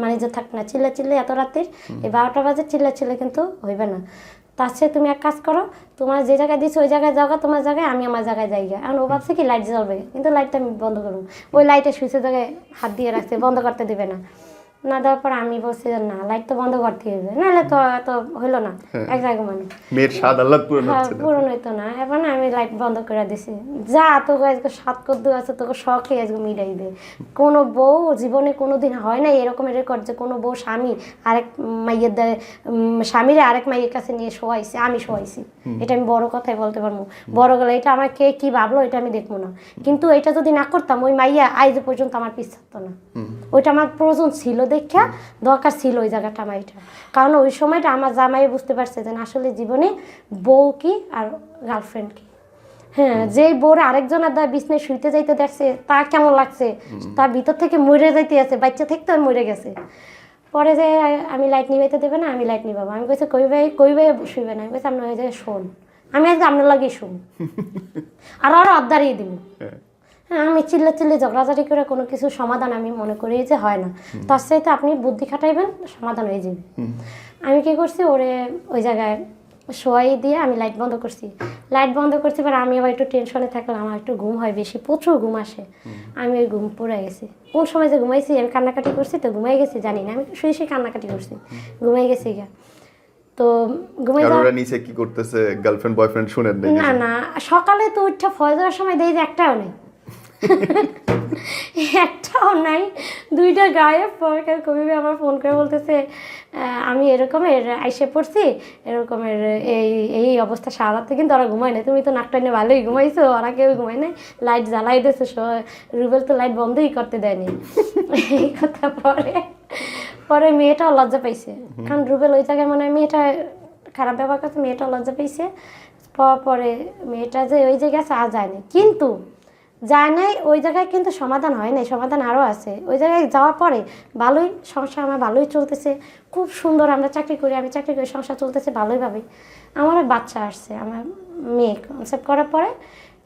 Speaker 1: মানিজে থাকবে না, চিল্লে এত রাত্রির এই 12টা বাজে চিল্লে কিন্তু হইবে না। তার চেয়ে তুমি এক কাজ করো, তোমার যে জায়গায় দিচ্ছ ওই জায়গায় যাও, তোমার জায়গায় আমি আমার জায়গায় যাই গা। এখন ও ভাবছে কি লাইট জ্বলবে, কিন্তু লাইটটা আমি বন্ধ করবো, ওই লাইটের সুইচের জায়গায় হাত দিয়ে রাখছে, বন্ধ করতে দিবে না। না দেওয়ার পর আমি বলছি না, লাইট তো বন্ধ করতে হবে, নাহলে তো এত হইলো না, এক জায়গায় মানে
Speaker 2: মেয়ের স্বাদ আহ্লাদ
Speaker 1: পূরণ হইতো না। এবার না আমি লাইট বন্ধ করে দিছি, যা তোকে আজকে সাত কদ্দু আছে, তোকে শখে আজকে মিটাই দে। কোনো বউ জীবনে কোনোদিন হয় না এরকম রেকর্ড যে কোনো বউ স্বামী আরেক মাইয়ের স্বামীরে আরেক মাইয়ের কাছে নিয়ে শোয়াইছে, আমি শোয়াইছি, এটা আমি বড় কথাই বলতে পারবো। বড় গেলে এটা আমার কে কি ভাবলো এটা আমি দেখবো না, কিন্তু এটা যদি না করতাম ওই মাইয়া আজ পর্যন্ত আমার পিছ থাকতো না। ওইটা আমার প্রয়োজন ছিল, দেখা দরকার ছিল ওই জায়গাটা আমার, এটা কারণ ওই সময়টা আমার জামাই বুঝতে পারছে যে আসলে জীবনে বউ কি আর গার্লফ্রেন্ড কি। হ্যাঁ, যেই বউরে আরেকজনের দ্বারা বিছনায় শুইতে যাইতে দেখছে তার কেমন লাগছে, তার ভিতর থেকে মরে যাইতে আছে, বাচ্চা থাকতে মরে গেছে। পরে যে আমি লাইট নিবাইতে দেবে না, আমি লাইট নিবাবো, আমি কইছি কই ভাই শুইবে না, আমি কইছি আপনার ওই জায়গায় শোন, আমি আজকে আপনার লাগেই শুন, আর আরো আবদারিয়ে দিব। হ্যাঁ, আমি চিল্লে ঝগড়াঝাড়ি করে কোনো কিছু সমাধান আমি মনে করি যে হয় না, তার সাথে আপনি বুদ্ধি খাটাইবেন, সমাধান হয়ে যাবে। আমি কি করছি, ওরে ওই জায়গায় শোয়াই দিয়ে আমি লাইট বন্ধ করছি, এবার আমি আবার একটু টেনশনে থাকলাম, আমার একটু ঘুম হয় বেশি, প্রচুর ঘুম আসে, আমি ওই ঘুম পড়ে গেছি। কোন সময় যে ঘুমাইছি, আমি কান্নাকাটি করছি তো ঘুমাই গেছি জানি না, আমি শুয়ে কান্নাকাটি করছি, ঘুমাই গেছি গা। তো ঘুমাই
Speaker 2: ওরা নিচে কি করতেছে গার্লফ্রেন্ড বয়ফ্রেন্ড শুনেন
Speaker 1: না, সকালে তো উঠে ফজরের সময় দেই যে একটাও নেই, একটাও নাই, দুইটা গায়েব। পরে কবি আমার ফোন করে বলতেছে আমি এরকমের আইসে পড়ছি, এরকমের এই অবস্থা, সারা রাতে কিন্তু ওরা ঘুমায় না, তুমি তো নাকটা নিয়ে ভালোই ঘুমাইছো, ওরা কেউ ঘুমায় নাই, লাইট জ্বালাই দিয়েছে, রুবেল তো লাইট বন্ধই করতে দেয়নি। এই কথা পরে মেয়েটাও লজ্জা পাইছে, কারণ রুবেল ওই জায়গায় মনে হয় মেয়েটা খারাপ ব্যবহার করছে, মেয়েটাও লজ্জা পাইছে। পরে মেয়েটা যে ওই জায়গায় আর যায়নি, কিন্তু যায় নাই ওই জায়গায়, কিন্তু সমাধান হয় নাই, সমাধান আরও আছে। ওই জায়গায় যাওয়ার পরে ভালোই সংসার আমার ভালোই চলতেছে, খুব সুন্দর, আমি চাকরি করি, সংসার চলতেছে ভালোইভাবেই। আমার বাচ্চা আসছে, আমার মেয়ে কনসেপ্ট করার পরে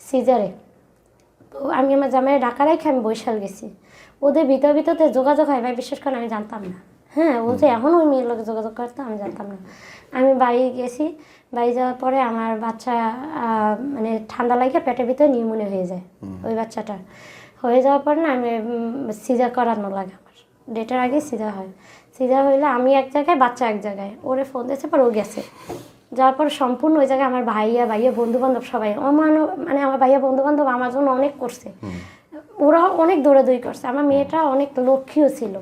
Speaker 1: সিজারে, তো আমি আমার জামাইয়ের ঢাকা রেখে আমি বৈশাল গেছি, ওদের ভিতরে যোগাযোগ হয় ভাই, বিশেষ করে আমি জানতাম না। হ্যাঁ, ও যে এখন ওই মেয়ের লোকে যোগাযোগ করতো আমি জানতাম না। আমি বাড়ি গেছি, বাড়ি যাওয়ার পরে আমার বাচ্চা মানে ঠান্ডা লাগে, পেটের ভিতরে নিউমোনিয়া হয়ে যায়, ওই বাচ্চাটা হয়ে যাওয়ার পর না আমি সিজার করানো লাগে, আমার ডেটের আগে সিজার হয়। সিজার হইলে আমি এক জায়গায়, বাচ্চা এক জায়গায়, ওরে ফোন দিয়েছে, পর ও গেছে, যাওয়ার পর সম্পূর্ণ ওই জায়গায় আমার ভাইয়া বন্ধু বান্ধব সবাই মানে আমার ভাইয়া বন্ধু বান্ধব আমার জন্য অনেক করছে, ওরা অনেক দৌড়াদৌড়ি করছে। আমার মেয়েটা অনেক লক্ষ্মীও ছিল।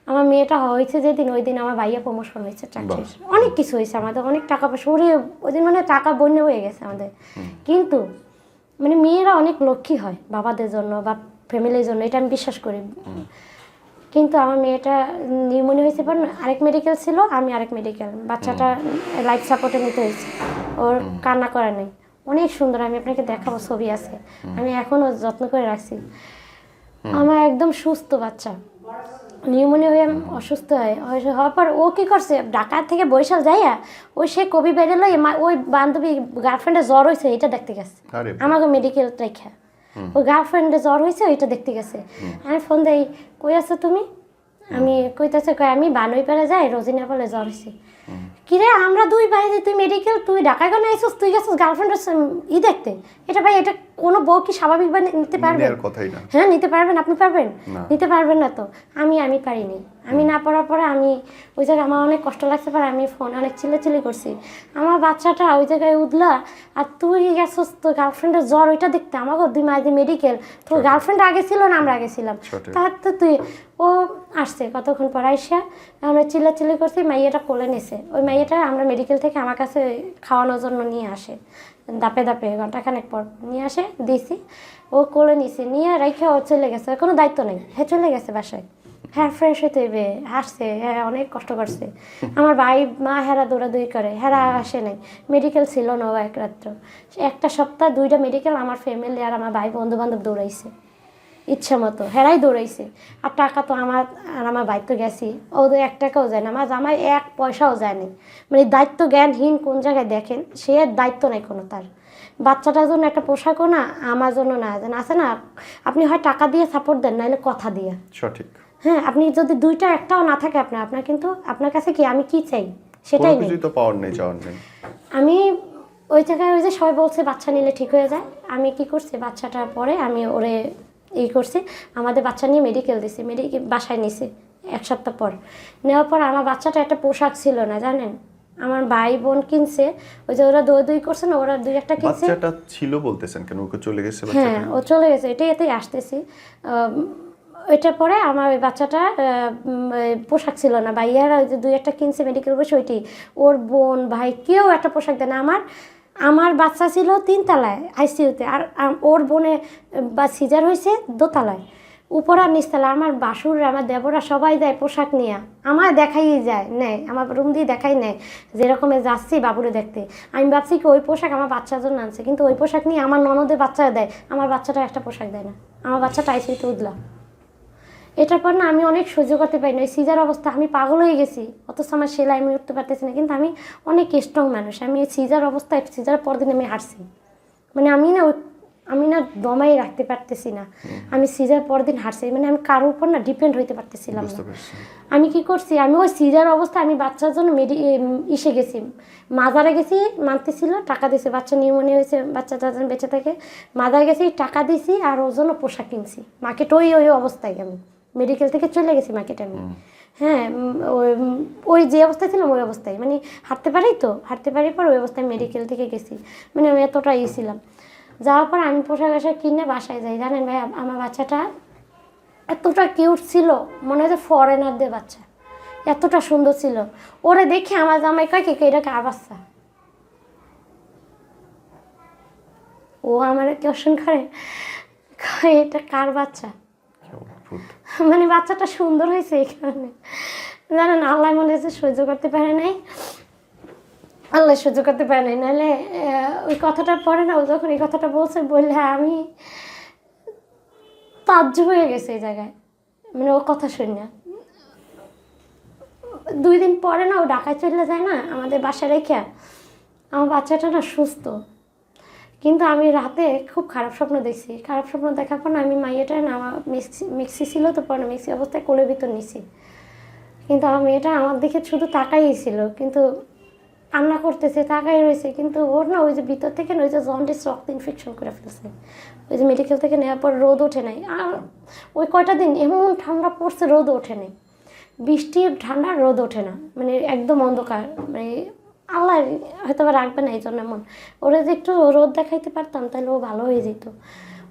Speaker 1: আমার মেয়েটা হয়েছে যেদিন, ওই দিন আমার ভাইয়া প্রমোশন হয়েছে চাকরির, অনেক কিছু হয়েছে আমাদের, অনেক টাকা পয়সা ওরে ওই দিন মানে টাকা বন্যা হয়ে গেছে আমাদের। কিন্তু মানে মেয়েরা অনেক লক্ষ্মী হয় বাবাদের জন্য বা ফ্যামিলির জন্য, এটা আমি বিশ্বাস করি। কিন্তু আমার মেয়েটা নিউমোনিয়া হয়েছে পর আরেক মেডিকেল ছিল, আমি আরেক মেডিকেল, বাচ্চাটা লাইফ সাপোর্টে নিতে হয়েছে, ওর কান্না করা নেই, অনেক সুন্দর, আমি আপনাকে দেখাবো, ছবি আছে, আমি এখনও যত্ন করে রাখছি। আমার একদম সুস্থ বাচ্চা, নিউমোনিয়া হয়ে অসুস্থ হওয়ার পর ও কী করছে, ঢাকা থেকে বরিশাল যাইয়া ওই সে কবি বেড়েলো, ওই বান্ধবী গার্লফ্রেন্ডের জ্বর হয়েছে এটা দেখতে গেছে, আমাকে মেডিকেল রেখা ওই গার্লফ্রেন্ডের জ্বর হয়েছে ওইটা দেখতে গেছে। আমি ফোন দেই, কই আছো তুমি? আমি কইতেছে, আমি বানুইপাড়া যাই, রোজিনা বলে জ্বর হয়েছে। কিরে আমরা দুই ভাই, তুই মেডিকেল, তুই ঢাকায় কেন আইসিস, তুই গেছিস গার্লফ্রেন্ডের দেখতে? এটা ভাই, এটা কোনো বউ কি স্বাভাবিকভাবে নিতে পারবেন? হ্যাঁ নিতে পারবেন, আপনি পারবেন? নিতে পারবেন না তো। আমি পারিনি, আমি না পড়ার পরে আমি ওই জায়গায় আমার অনেক কষ্ট লাগছে, পরে আমি ফোন অনেক চিল্লাচিল্লি করছি, আমার বাচ্চাটা ওই জায়গায় উঠলা, আর তুই গেছিস তোর গার্লফ্রেন্ডের জ্বর ওইটা দেখতে, আমাকে 2 মাস মেডিকেল, তোর গার্লফ্রেন্ড আগে ছিল না আমরা আগে ছিলাম, তার তো তুই ও আসছে কতক্ষণ পর আইসা আমরা চিল্লাচিল্লি করছি, মাইয়াটা কোলে নিছে, ওই মাইয়াটা আমরা মেডিকেল থেকে আমার কাছে খাওয়ানোর জন্য নিয়ে আসে, দাপে দাপে ঘন্টাখানেক পর নিয়ে আসে, দিছি, ও কোলে নিছে, নিয়ে রেখে ও চলে গেছে, কোনো দায়িত্ব নেই, হ্যাঁ চলে গেছে বাসায়, হ্যাঁ ফ্রেশ হইতে হইবে, হাসছে, হ্যাঁ অনেক কষ্ট করছে। আমার ভাই মা হেরা দৌড়াদৌড়ি করে, হেরা আসে নাই, মেডিকেল ছিল না ও এক রাত্র, একটা সপ্তাহ 2টা মেডিকেল আমার ফ্যামিলি আর আমার ভাই বন্ধু বান্ধব দৌড়াইছে ইচ্ছা মতো, হেরাই দৌড়াইছে। আর টাকা তো আমার ভাই তো গেছি, ওদের 1 টাকাও যায় না, আমার জামাই 1 পয়সাও যায়নি, মানে দায়িত্ব জ্ঞানহীন কোন জায়গায় দেখেন, সে দায়িত্ব নাই কোনো তার। বাচ্চাটার জন্য একটা পোশাকও না, আমার জন্য না, আছে না, আপনি হয় টাকা দিয়ে সাপোর্ট দেন, নাহলে কথা দিয়ে,
Speaker 2: সঠিক।
Speaker 1: হ্যাঁ আপনি যদি 2টা একটাও না থাকে আপনার কিন্তু আপনার কাছে কি আমি কি চাই সেটাই নেই,
Speaker 2: কিছুই তো পাওয়ার নেই, চাওয়ার নেই।
Speaker 1: আমি ওই জায়গায় ওই যে সবাই বলছে বাচ্চা নিলে ঠিক হয়ে যায়, আমি কি করছি, বাচ্চাটার পরে আমি ওরে করছি, আমাদের বাচ্চা নিয়ে মেডিকেল দিছি, বাসায় নিছি 1 সপ্তাহ পর, নেওয়ার পর আমার বাচ্চাটা একটা পোশাক ছিল না জানেন, আমার ভাই বোন কিনছে, ওই যে ওরা দৌড়দৌড়ি করছে না, ওরা 2-1টা কিনছে।
Speaker 2: বাচ্চাটা ছিল বলতেছেন কেন, ওকে চলে গেছে বাচ্চাটা?
Speaker 1: হ্যাঁ ও চলে গেছে, এটাই আসতেছি। ওইটার পরে আমার ওই বাচ্চাটা পোশাক ছিল না, ভাইয়ারা ওই যে 2-1টা কিনছে মেডিকেল বসে, ওইটি ওর বোন ভাই কেউ একটা পোশাক দেয় না। আমার বাচ্চা ছিল 3 তলায় আইসিইউতে, আর ওর বোনে বা সিজার হয়েছে 2 তলায়, উপর আর নিচতলা। আমার বাসুর আমার দেবরা সবাই যায় পোশাক নিয়ে, আমার দেখাই যায় নেয়, আমার রুম দিয়ে দেখাই নেয়, যেরকমের যাচ্ছি বাবুরে দেখতে। আমি ভাবছি কি ওই পোশাক আমার বাচ্চার জন্য আনছে, কিন্তু ওই পোশাক নিয়ে আমার ননদের বাচ্চা দেয়, আমার বাচ্চাটা একটা পোশাক দেয় না, আমার বাচ্চাটা আইসিইউতে উঠলা। এটার পর না আমি অনেক সহ্য করতে পারি না, ওই সিজার অবস্থা, আমি পাগল হয়ে গেছি, অথচ আমার সেলাই আমি উঠতে পারতেছি না, কিন্তু আমি অনেক স্ট্রং মানুষ, আমি এই সিজার অবস্থায় সিজার পর দিন আমি হারছি, মানে আমি না দমাই রাখতে পারতেছি না, আমি সিজার পর দিন হারছি, মানে আমি কারোর উপর না ডিপেন্ড হইতে পারতেছিলাম না। আমি কি করছি, আমি ওই সিজার অবস্থা আমি বাচ্চার জন্য ইসে গেছি, মাজারে গেছি, মানতেছিল, টাকা দিয়েছি, বাচ্চা নিউমোনিয়া হয়েছে, বাচ্চা তার বেঁচে থাকে, মাজারে গেছি, টাকা দিয়েছি, আর ওর জন্য পোশাক কিনছি, মার্কেট ওই অবস্থায় আমি মেডিকেল থেকে চলে গেছি মার্কেটে আমি, হ্যাঁ ওই যে অবস্থায় ছিলাম ওই অবস্থায়, মানে হাঁটতে পারি পর ওই অবস্থায় মেডিকেল থেকে গেছি, মানে আমি এতটা ছিলাম। যাওয়ার পর আমি পোশাক আশাক কিনে বাসায় যাই, জানেন ভাই আমার বাচ্চাটা এতটা কিউট ছিল, মনে হয় যে ফরেনারদের বাচ্চা, এতটা সুন্দর ছিল। ওরে দেখে আমার জামাই কয় কি এটা কার বাচ্চা, ও আমার কোয়েশ্চেন করে এটা কার বাচ্চা, মানে বাচ্চাটা সুন্দর হয়েছে এই কারণে, জানেন আল্লাহ মনে হচ্ছে সহ্য করতে পারে নাই, আল্লাহ সহ্য করতে পারে নাই, নাহলে ওই কথাটা পরে না, ও যখন এই কথাটা বললে আমি তাজ্জব হয়ে গেছে এই জায়গায়, মানে ও কথা শুনি না। 2 দিন পরে না ও ঢাকায় চলে যায় না আমাদের বাসায় রেখে, আমার বাচ্চাটা না সুস্থ, কিন্তু আমি রাতে খুব খারাপ স্বপ্ন দেখছি, খারাপ স্বপ্ন দেখার পর না আমি মাইয়াটা না, আমার মিক্সি ছিল তো, পরে মিক্সি অবস্থায় কোলের ভিতর নিছি, কিন্তু আমার মেয়েটা আমার দিকে শুধু তাকাই ছিল, কিন্তু কান্না করতেছে, তাকাই রয়েছে, কিন্তু ওর না ওই যে ভিতর থেকে না ওই যে জন্ডিস রক্ত ইনফেকশন করে ফেলছে, ওই যে মেডিকেল থেকে নেওয়ার পর রোদ ওঠে নাই, আর ওই কয়টা দিন এমন ঠান্ডা পড়ছে রোদ ওঠে নাই, বৃষ্টি ঠান্ডা রোদ ওঠে না, মানে একদম অন্ধকার, মানে আল্লাহ হয়তো বা রাখবে না এই জন্য এমন। ওরা যে একটু রোদ দেখাইতে পারতাম তাহলে ও ভালো হয়ে যেত।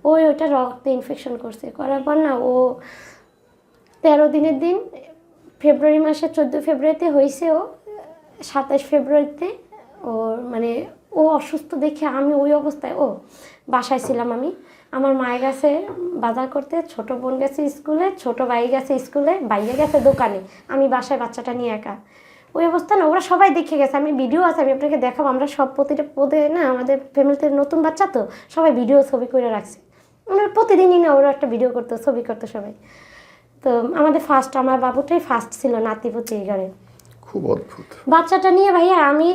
Speaker 1: ওইটা রক্তে ইনফেকশন করছে, করার পর না ও 13 দিনের দিন ফেব্রুয়ারি মাসের 14 ফেব্রুয়ারিতে হয়েছে, ও 27 ফেব্রুয়ারিতে ওর মানে ও অসুস্থ দেখে আমি ওই অবস্থায় বাসায় ছিলাম। আমি আমার মায়ের কাছে বাজার করতে, ছোট বোন গেছে স্কুলে, ছোট ভাই গেছে স্কুলে, ভাইয়া গেছে দোকানে, আমি বাসায় বাচ্চাটা নিয়ে একা। ওই অবস্থা না ওরা সবাই দেখে গেছে, আমি ভিডিও আছে, আমি আপনাকে দেখাবো। আমরা সব প্রতিটা পদে না, আমাদের ফ্যামিলিতে নতুন বাচ্চা তো সবাই ভিডিও ছবি করে রাখছে। আমরা প্রতিদিনই না ওরা একটা ভিডিও করতো, ছবি করতো সবাই। তো আমাদের ফার্স্ট, আমার বাবুটাই ফার্স্ট ছিল নাতিপুতি এই ঘরে।
Speaker 2: খুব অদ্ভুত।
Speaker 1: বাচ্চাটা নিয়ে ভাইয়া আমি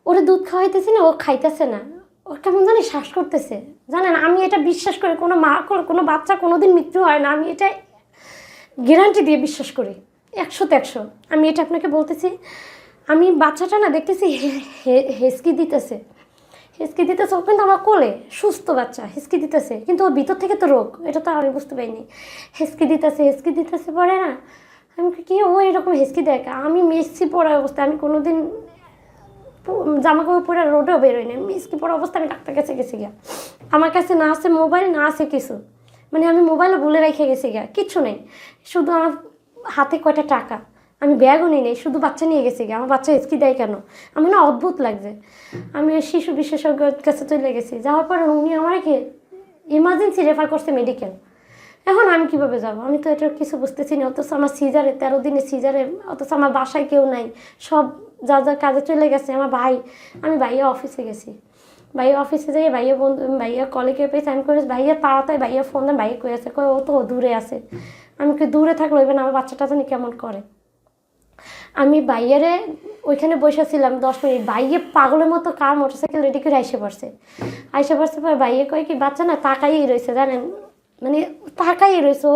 Speaker 1: ওরে দুধ খাওয়াইতেছি না, ও খাইতেছে না, ও কেমন জানি শ্বাস করতেছে। জানেন আমি এটা বিশ্বাস করি, কোনো মা কোনো বাচ্চা কোনোদিন মৃত্যু হয় না, আমি এটা গ্যারান্টি দিয়ে বিশ্বাস করি 100-তে 100। আমি এটা আপনাকে বলতেছি। আমি বাচ্চাটা না দেখতেছি হেসকি দিতেছে, হেসকি দিতেছে, ও কিন্তু আমার কোলে সুস্থ বাচ্চা হেসকি দিতেছে, কিন্তু ওর ভিতর থেকে তো রোগ, এটা তো আমি বুঝতে পারিনি। হেসকি দিতেছে পরে না আমি কি ও এরকম হেসকি দেয়। আমি মেসি পড়া অবস্থায়, আমি কোনোদিন জামা কাপড় পরে রোডেও বেরোই না, মিসকি পড়া অবস্থা আমি ডাক্তার কাছে গেছি গিয়া। আমার কাছে না আছে মোবাইল, না আছে কিছু, মানে আমি মোবাইলও ভুলে রেখে গেছি গিয়া, কিচ্ছু নেই, শুধু আমার হাতে কয়টা টাকা, আমি ব্যাগও নিই নেই, শুধু বাচ্চা নিয়ে গেছি গিয়া। আমার বাচ্চা হেঁচকি দেয় কেন, আমার না অদ্ভুত লাগছে। আমি ওই শিশু বিশেষজ্ঞের কাছে চলে গেছি, যাওয়ার পর উনি আমার কি ইমার্জেন্সি রেফার করছে মেডিকেল। এখন আমি কিভাবে যাব, আমি তো এটা কিছু বুঝতেছি না। অথচ আমার সিজারে 13 দিনে সিজারে, অথচ আমার বাসায় কেউ নাই, সব যা কাজে চলে গেছে। আমার ভাই, আমি ভাইয়া অফিসে গেছি, ভাইয়া অফিসে যাই, ভাইয়া বন্ধু, ভাইয়া কলেজে পেয়েছে, আমি করেছি ভাইয়া তাড়াতাড়ি, ভাইয়া ফোন দেন, ভাইয়া কয়ে আছে, কয় ও তো দূরে আছে। আমি কি দূরে থাকলে হইবে না, আমার বাচ্চাটা জানি কেমন করে। আমি ভাইয়ারে ওইখানে বসেছিলাম 10 মিনিট, ভাইয়া পাগলের মতো কার মোটরসাইকেল রেডি করে আইসে পড়ছে পর ভাইয়া কয় কি বাচ্চা না তাকাইই রয়েছে, জানেন মানে তাকাই রয়েছে,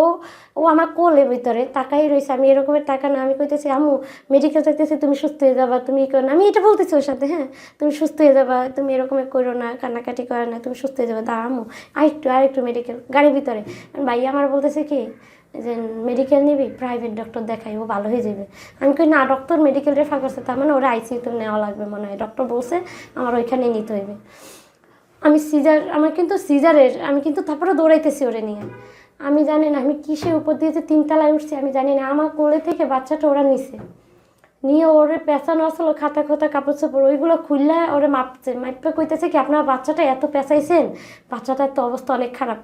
Speaker 1: ও আমার কোলের ভিতরে তাকাই রয়েছে। আমি এরকমের টাকা না, আমি কইতেছি আম্মু মেডিকেল যাইতেছি, তুমি সুস্থ হয়ে যাবা, তুমি করো না, আমি এটা বলতেছি ওর সাথে, হ্যাঁ তুমি সুস্থ হয়ে যাবা, তুমি এরকমের করো না, কান্নাকাটি করে না, তুমি সুস্থ হয়ে যাবে, দা আম্মু আরেকটু মেডিকেল গাড়ির ভিতরে। ভাইয়া আমার বলতেছে কি যে মেডিকেল নিবি, প্রাইভেট ডক্টর দেখাই, ও ভালো হয়ে যাবে। আমি কই না, ডক্টর মেডিকেল রেফার করছে, তার মানে ওরা আইসিইউতে নেওয়া লাগবে মনে হয়, ডক্টর বলছে আমার ওইখানে নিতে হইবে। আমি আমার কিন্তু সিজারের, আমি কিন্তু তারপরে দৌড়াইতেছি ওরে নিয়ে। আমি জানি না আমি কিসে উপর দিয়ে যে 3 তলায় উঠছি, আমি জানি না। আমার কোলে থেকে বাচ্চাটা ওরা নিয়ে ওরে পেঁচানো আসলো, খাতা কাপড় চোপড় ওইগুলো খুললে ওরে মাপে কইতেছে কি আপনার বাচ্চাটা এত পেঁচাইছেন, বাচ্চাটার তো অবস্থা অনেক খারাপ।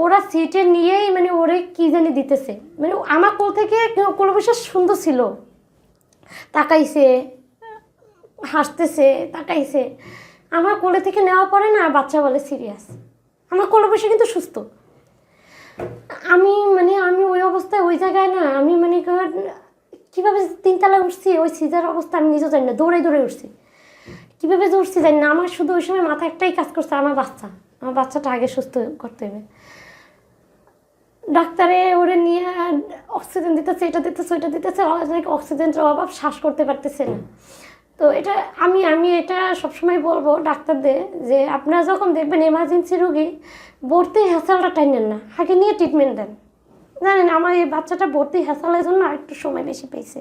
Speaker 1: ওরা সিটে নিয়েই মানে ওরে কি জানি দিতেছে, মানে আমার কোল থেকে কোলে বসে সুন্দর ছিল, তাকাইছে, হাসতেছে, তাকাইছে। আমার কোলে থেকে নেওয়া পরে না বাচ্চা বলে সিরিয়াস, আমার কোলে বসে কিন্তু সুস্থ। আমি ওই অবস্থায় ওই জায়গায় না, আমি মানে কীভাবে 3 তলায় উঠছি, ওই সিজার অবস্থা আমি নিজেও জানি না, দৌড়ে উঠছি, কীভাবে যে উঠছি জানি না। আমার শুধু ওই সময় মাথায় একটাই কাজ করছে, আমার বাচ্চাটা আগে সুস্থ করতে হবে। ডাক্তারে ওরে নিয়ে অক্সিজেন দিতেছে, এটা দিতেছে, ওইটা দিতেছে, অক্সিজেনের অভাব, শ্বাস করতে পারতেছে না। তো এটা আমি এটা সবসময় বলবো ডাক্তারদের যে আপনারা যখন দেখবেন এমার্জেন্সি রোগী, ভর্তি হ্যাসালটা টাইনেন না, আগে নিয়ে ট্রিটমেন্ট দেন। জানেন আমার এই বাচ্চাটা ভর্তি হ্যাসালের জন্য আরেকটু সময় বেশি পেয়েছে।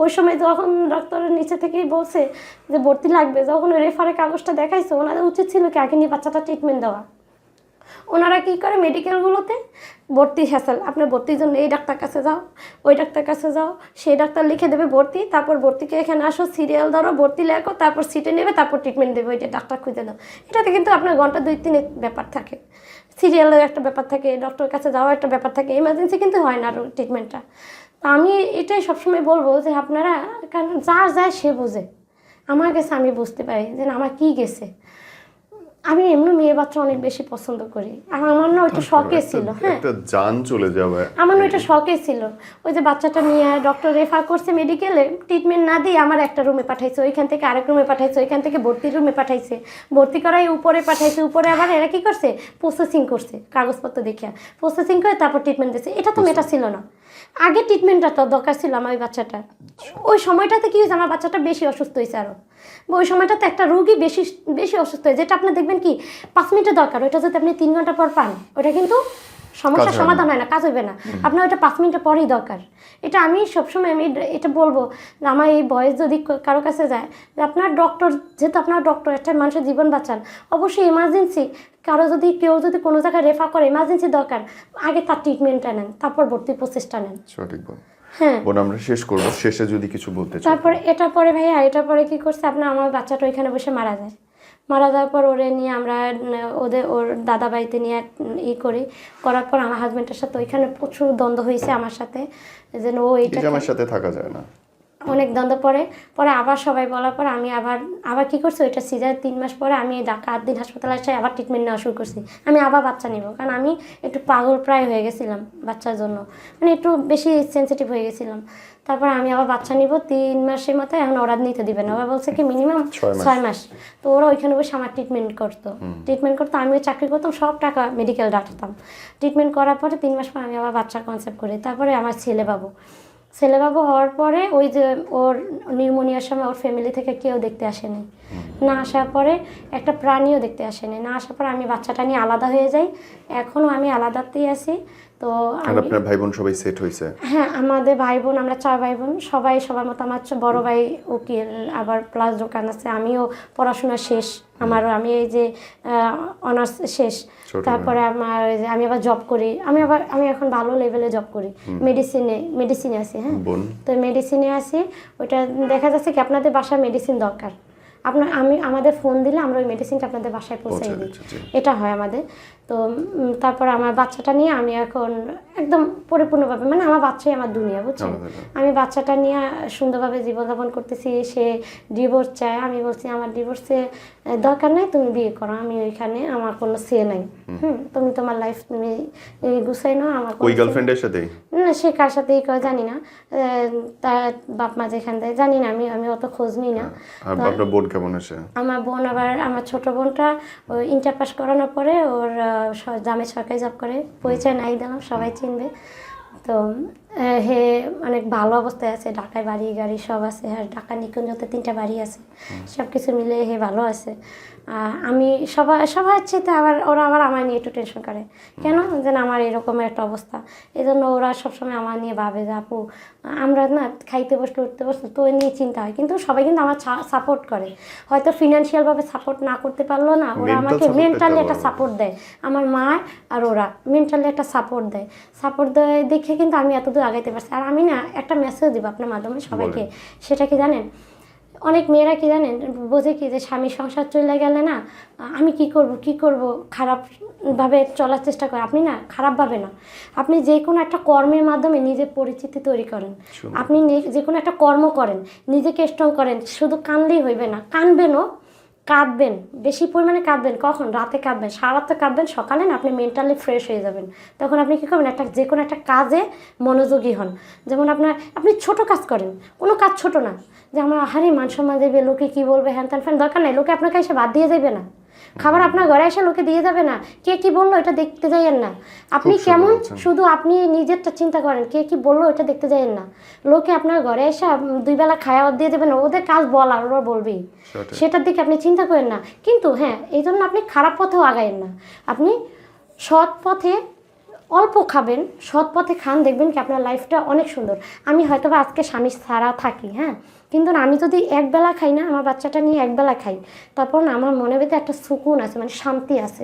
Speaker 1: ওই সময় যখন ডক্টরের নিচে থেকেই বলছে যে ভর্তি লাগবে, যখন ওই রেফারের কাগজটা দেখাইছে, ওনাদের উচিত ছিল কি আগে নিয়ে বাচ্চাটা ট্রিটমেন্ট দেওয়া। ওনারা কী করে মেডিকেলগুলোতে ভর্তি হ্যাসাল, আপনার ভর্তির জন্য এই ডাক্তার কাছে যাও, ওই ডাক্তার কাছে যাও, সেই ডাক্তার লিখে দেবে ভর্তি, তারপর ভর্তিকে এখানে আসো, সিরিয়াল ধরো, ভর্তি লেখো, তারপর সিটে নেবে, তারপর ট্রিটমেন্ট দেবে, ওইটা ডাক্তার খুঁজে দাও। এটাতে কিন্তু আপনার ঘন্টা 2-3 ব্যাপার থাকে, সিরিয়ালের একটা ব্যাপার থাকে, ডক্টরের কাছে যাওয়ার একটা ব্যাপার থাকে, এমার্জেন্সি কিন্তু হয় না আরও ট্রিটমেন্টটা। তো আমি এটাই সবসময় বলবো যে আপনারা, কারণ যার যায় সে বোঝে, আমার গেছে আমি বুঝতে পারি যে আমার কী গেছে। আমি এমনি মেয়ে বাচ্চা অনেক বেশি পছন্দ করি, আর আমার না ওইটা শখে ছিল। হ্যাঁ,
Speaker 2: একটা জান চলে যাবে,
Speaker 1: আমার না ওইটা শখে ছিল। ওই যে বাচ্চাটা নিয়ে ডক্টর রেফার করছে মেডিকেলে, ট্রিটমেন্ট না দিয়ে আমার একটা রুমে পাঠাইছে, ওইখান থেকে আরেক রুমে পাঠাইছে, ওইখান থেকে ভর্তির রুমে পাঠাইছে, ভর্তি করাই উপরে পাঠাইছে, উপরে আবার এরা কী করছে প্রসেসিং করছে, কাগজপত্র দেখে প্রসেসিং করে তারপর ট্রিটমেন্ট দিচ্ছে। এটা তো মেটা ছিল না, আগে ট্রিটমেন্টটা তো দরকার ছিল আমার ওই বাচ্চাটা। ওই সময়টাতে কী হয়েছে, আমার বাচ্চাটা বেশি অসুস্থ হয়েছে আরও। বা ওই সময়টাতে একটা রোগী বেশি বেশি অসুস্থ হয়, যেটা আপনি দেখবেন কি 5 মিনিটের দরকার, ওইটা যদি আপনি 3 ঘন্টা পর পান ওটা কিন্তু সমস্যার
Speaker 2: কাজ হয় না।
Speaker 1: সমাধান হয় না, কাজ হইবে না। আপনার ওইটা 5 মিনিটের পরেই দরকার। এটা আমি সবসময় আমি এটা বলবো যে আমার এই বয়স যদি কারো কাছে যায় যে আপনার ডক্টর, যেহেতু আপনার ডক্টর একটা মানুষের জীবন বাঁচান, অবশ্যই এমার্জেন্সি কেউ যদি কোনো জায়গায় রেফার করে, এমার্জেন্সি দরকার, আগে তার ট্রিটমেন্টটা নেন, তারপর ভর্তি প্রসেসটা নেন।
Speaker 2: সঠিক বল।
Speaker 1: হ্যাঁ,
Speaker 2: বোন আমরা শেষ করবো, শেষে যদি কিছু বলতে চাই।
Speaker 1: তারপরে এটার পরে ভাইয়া, এটার পরে কি করছে আপনার, আমার বাচ্চাটা ওইখানে বসে মারা যায়। মারা যাওয়ার পর ওরে নিয়ে আমরা ওর দাদা বাড়িতে নিয়ে করার পর আমার হাজব্যান্ডের সাথে ওইখানে প্রচুর দ্বন্দ্ব হয়েছে আমার সাথে, যেন ও
Speaker 2: এই
Speaker 1: এইটা
Speaker 2: যে আমার সাথে থাকা যায় না।
Speaker 1: অনেক দ্বন্দ্ব পরে আবার সবাই বলার পর আমি আবার কি করছি, ওইটা সিজার 3 মাস পরে আমি ঢাকা 8 দিন হাসপাতালে এসে আবার ট্রিটমেন্ট নেওয়া শুরু করছি। আমি আবার বাচ্চা নিব, কারণ আমি একটু পাগল প্রায় হয়ে গেছিলাম বাচ্চার জন্য, মানে একটু বেশি সেন্সিটিভ হয়ে গেছিলাম। তারপর আমি আবার বাচ্চা নিব 3 মাসের মতো, এখন ওরা নিতে দিবে না, ওরা বলছে কি মিনিমাম 6 মাস। তো ওরা ওইখানে বসে আমার ট্রিটমেন্ট করতো, আমিও চাকরি করতাম, সব টাকা মেডিকেল ডাকতাম। ট্রিটমেন্ট করার পরে 3 মাস পর আমি আবার বাচ্চা কনসেপ্ট করি। তারপরে আমার ছেলে বাবু হওয়ার পরে ওই যে ওর নিউমোনিয়ার সময় ওর ফ্যামিলি থেকে কেউ দেখতে আসেনি, না আসার পরে একটা প্রাণীও দেখতে আসেনি, না আসার পরে আমি বাচ্চাটা নিয়ে আলাদা হয়ে যাই। এখনও আমি আলাদাতেই আছি। তো
Speaker 2: আর আপনার ভাই বোন সবাই সেট হয়েছে?
Speaker 1: হ্যাঁ, আমাদের ভাই বোন, আমরা 4 ভাই বোন, সবাই সবার মতো। আমার বড় ভাই উকিল, আবার প্লাস দোকান আছে। আমিও পড়াশোনা শেষ, আমি এই যে অনার্স শেষ। তারপরে আমি আবার জব করি, আমি এখন ভালো লেভেলে জব করি, মেডিসিনে আছি। হ্যাঁ, তো মেডিসিনে আছি। ওইটা দেখা যাচ্ছে কি আপনাদের বাসায় মেডিসিন দরকার, আমাদের ফোন দিলে আমরা ওই মেডিসিনটা আপনাদের বাসায় পৌঁছে দিই, এটা হয় আমাদের। তো তারপর আমার বাচ্চাটা নিয়ে আমি এখন একদম পরিপূর্ণভাবে, মানে আমার বাচ্চাই আমার দুনিয়া, বুঝছেন। আমি বাচ্চাটা নিয়ে সুন্দরভাবে জীবনযাপন করতেছি। সে ডিভোর্স চায়, আমি বলছি আমার ডিভোর্সে দরকার নাই, তুমি বিয়ে করো, আমি ওইখানে আমার কোনো সে নাই। তুমি তোমার লাইফ তুমি গুছাই নাও, আমার
Speaker 2: ওই গার্লফ্রেন্ডের সাথে
Speaker 1: না, সে কার সাথেই করে জানি না, তার বাপ মা যেখান থেকে জানি না, আমি অত খোঁজ নিই না।
Speaker 2: আর আপনার বোন কেমন আছে? আমার
Speaker 1: বোন আবার, আমার ছোট বোনটা ইন্টার পাস করানোর পরে ওর জামে সরকারি জব করে, পরিচয় নাই দিলাম, সবাই চিনবে। তো হে অনেক ভালো অবস্থায় আছে, ঢাকায় বাড়ি গাড়ি সব আছে, আর ঢাকা নিকুঞ্জতে 3টা বাড়ি আছে, সব কিছু মিলে হে ভালো আছে। আমি সবার চেয়ে ওরা আমায় নিয়ে একটু টেনশন করে, কেন যেন আমার এরকম একটা অবস্থা। এই জন্য ওরা সবসময় আমার নিয়ে ভাবে যে আপু আমরা না খাইতে বসলে উঠতে বসলে তো নিয়ে চিন্তা হয়, কিন্তু সবাই কিন্তু আমার সাপোর্ট করে। হয়তো ফিনান্সিয়ালভাবে সাপোর্ট না করতে পারলো না, ওরা আমাকে মেন্টালি একটা সাপোর্ট দেয়। আমার মা আর ওরা মেন্টালি একটা সাপোর্ট দেয় দেখে কিন্তু আমি এতদূর আগাইতে পারছি। আর আমি না একটা মেসেজ দিব আপনার মাধ্যমে সবাইকে, সেটা কি জানেন, অনেক মেয়েরা কি জানেন বোঝে কি যে স্বামী সংসার চলে গেলে না আমি কি করব খারাপভাবে চলার চেষ্টা করে। আপনি না খারাপভাবে না, আপনি যে কোনো একটা কর্মের মাধ্যমে নিজের পরিচিতি তৈরি করেন। আপনি যে কোনো একটা কর্ম করেন, নিজেকে স্ট্রং করেন। শুধু কানলেই হইবে না, কাঁদবেন, বেশি পরিমাণে কাঁদবেন। কখন? রাতে কাঁদবেন, সারা রাতে কাঁদবেন, সকালে না আপনি মেন্টালি ফ্রেশ হয়ে যাবেন। তখন আপনি কী করবেন, যে কোনো একটা কাজে মনোযোগী হন। যেমন আপনি ছোট কাজ করেন, কোনো কাজ ছোট না, যে আমার আহারে মান সম্মান দেবে, লোকে কী বলবে, হ্যান ত্যান ফ্যান, দরকার নাই। লোকে আপনাকে এসে বাদ দিয়ে যাবে না, খাবার আপনার ঘরে এসে লোকে দিয়ে যাবে না, কে কি বললো এটা দেখতে যাইয়েন না। আপনি কেমন, শুধু আপনি নিজেরটা চিন্তা করেন, কে কি বললো এটা দেখতে যাইয়েন না। লোকে আপনার ঘরে এসে 2 বেলা খাওয়া দিয়ে দেবে না, ওদের কাজ বলার, ওরা বলবেই, সেটার দিকে আপনি চিন্তা করেন না। কিন্তু হ্যাঁ, এই জন্য আপনি খারাপ পথেও আগায়েন না, আপনি সৎ পথে অল্প খাবেন, সৎ পথে খান, দেখবেন কি আপনার লাইফটা অনেক সুন্দর। আমি হয়তো বা আজকে স্বামী ছাড়া থাকি, হ্যাঁ, কিন্তু আমি যদি একবেলা খাই না, আমার বাচ্চাটা নিয়ে একবেলা খাই, তারপর না আমার মনের ভিতরে একটা সুকুন আছে, মানে শান্তি আছে।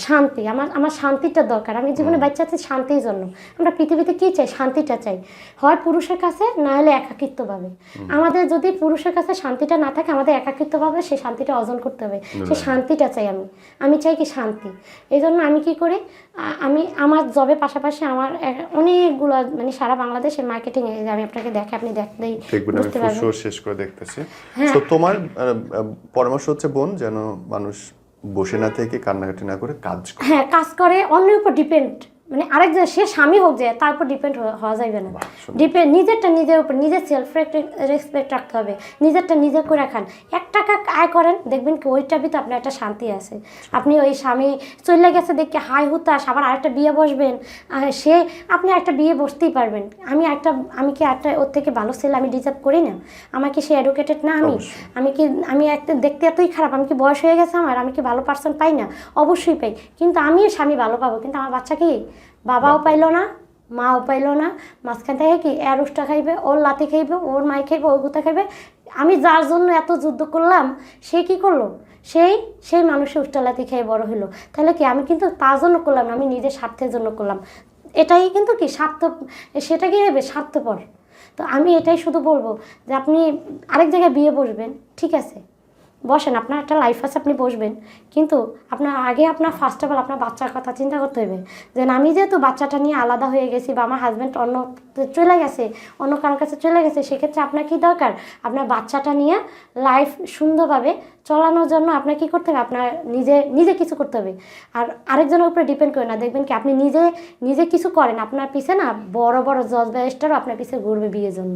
Speaker 1: শান্তি, আমার শান্তিটা দরকার। আমি জীবনে বাচ্চা আছি শান্তির জন্য। আমরা পৃথিবীতে কি চাই? শান্তিটা চাই, হয় পুরুষের কাছে, না হলে একাকিত্ব পাবে। আমাদের যদি পুরুষের কাছে শান্তিটা না থাকে, আমাদের একাকিত্ব পাবে, সেই শান্তিটা অর্জন করতে হবে। সেই শান্তিটা চাই আমি চাই কি শান্তি। এই জন্য আমি কি করি, আমি আমার জবের পাশাপাশি আমার অনেকগুলো, মানে সারা বাংলাদেশে মার্কেটিং, আমি আপনাকে আপনি দেখলেই বুঝতে পারবেন।
Speaker 2: শেষ করে দেখতেছি। তো তোমার পরামর্শ হচ্ছে বোন, যেন মানুষ বসে না থেকে কান্নাকাটি না করে কাজ করে।
Speaker 1: হ্যাঁ, কাজ করে, অন্যের উপর ডিপেন্ড মানে আরেকজন সে স্বামী হোক যে তার উপর ডিপেন্ড হওয়া যাবে না। ডিপেন্ড নিজেরটা নিজের উপর, নিজের সেলফ রেসপেক্ট রাখতে হবে, নিজেরটা নিজে করে খান। 1 টাকা আয় করেন, দেখবেন কি ওইটা ভিতরে আপনার একটা শান্তি আছে। আপনি ওই স্বামী চলে গেছে দেখে হাই হুতাশ, আবার আরেকটা বিয়ে বসবেন, সে আপনি একটা বিয়ে বসতেই পারবেন। আমি কি একটা ওর থেকে ভালো ছেলে আমি ডিজার্ভ করি না? আমাকে সে এডুকেটেড না? আমি একটা দেখতে এতই খারাপ, আমি কি বয়স হয়ে গেছে আমার, আমি কি ভালো পার্সন পাই না? অবশ্যই পাই, কিন্তু আমিও স্বামী ভালো পাবো, কিন্তু আমার বাচ্চা কি বাবাও পাইলো না, মাও পাইলো না, মাঝখান থেকে কি এর উষ্টা খাইবে, ওর লাথি খাইবে, ওর মাই খাইবে, ওর গুতা খাইবে। আমি যার জন্য এত যুদ্ধ করলাম, সে কি করলো? সেই মানুষের উষ্টা লাথি খেয়ে বড় হলো। তাহলে কি আমি কিন্তু তার জন্য করলাম না, আমি নিজের স্বার্থের জন্য করলাম। এটাই কিন্তু কি সেটা কি হবে স্বার্থপর। তো আমি এটাই শুধু বলবো যে আপনি আরেক জায়গায় বিয়ে বসবেন, ঠিক আছে বসেন, আপনার একটা লাইফ আছে, আপনি বসবেন, কিন্তু আপনার ফার্স্ট অফ অল আপনার বাচ্চার কথা চিন্তা করতে হবে। যে আমি যেহেতু বাচ্চাটা নিয়ে আলাদা হয়ে গেছি বা আমার হাজব্যান্ড অন্য চলে গেছে, অন্য কারোর কাছে চলে গেছে, সেক্ষেত্রে আপনার কী দরকার? আপনার বাচ্চাটা নিয়ে লাইফ সুন্দরভাবে চালানোর জন্য আপনার কী করতে হবে? আপনার নিজে কিছু করতে হবে। আর আরেকজনের উপরে ডিপেন্ড করে না, দেখবেন কি আপনি নিজে কিছু করেন, আপনার পিছে না বড় বড় জজ ব্যারিস্টারও আপনার পিছে ঘুরবে বিয়ের জন্য।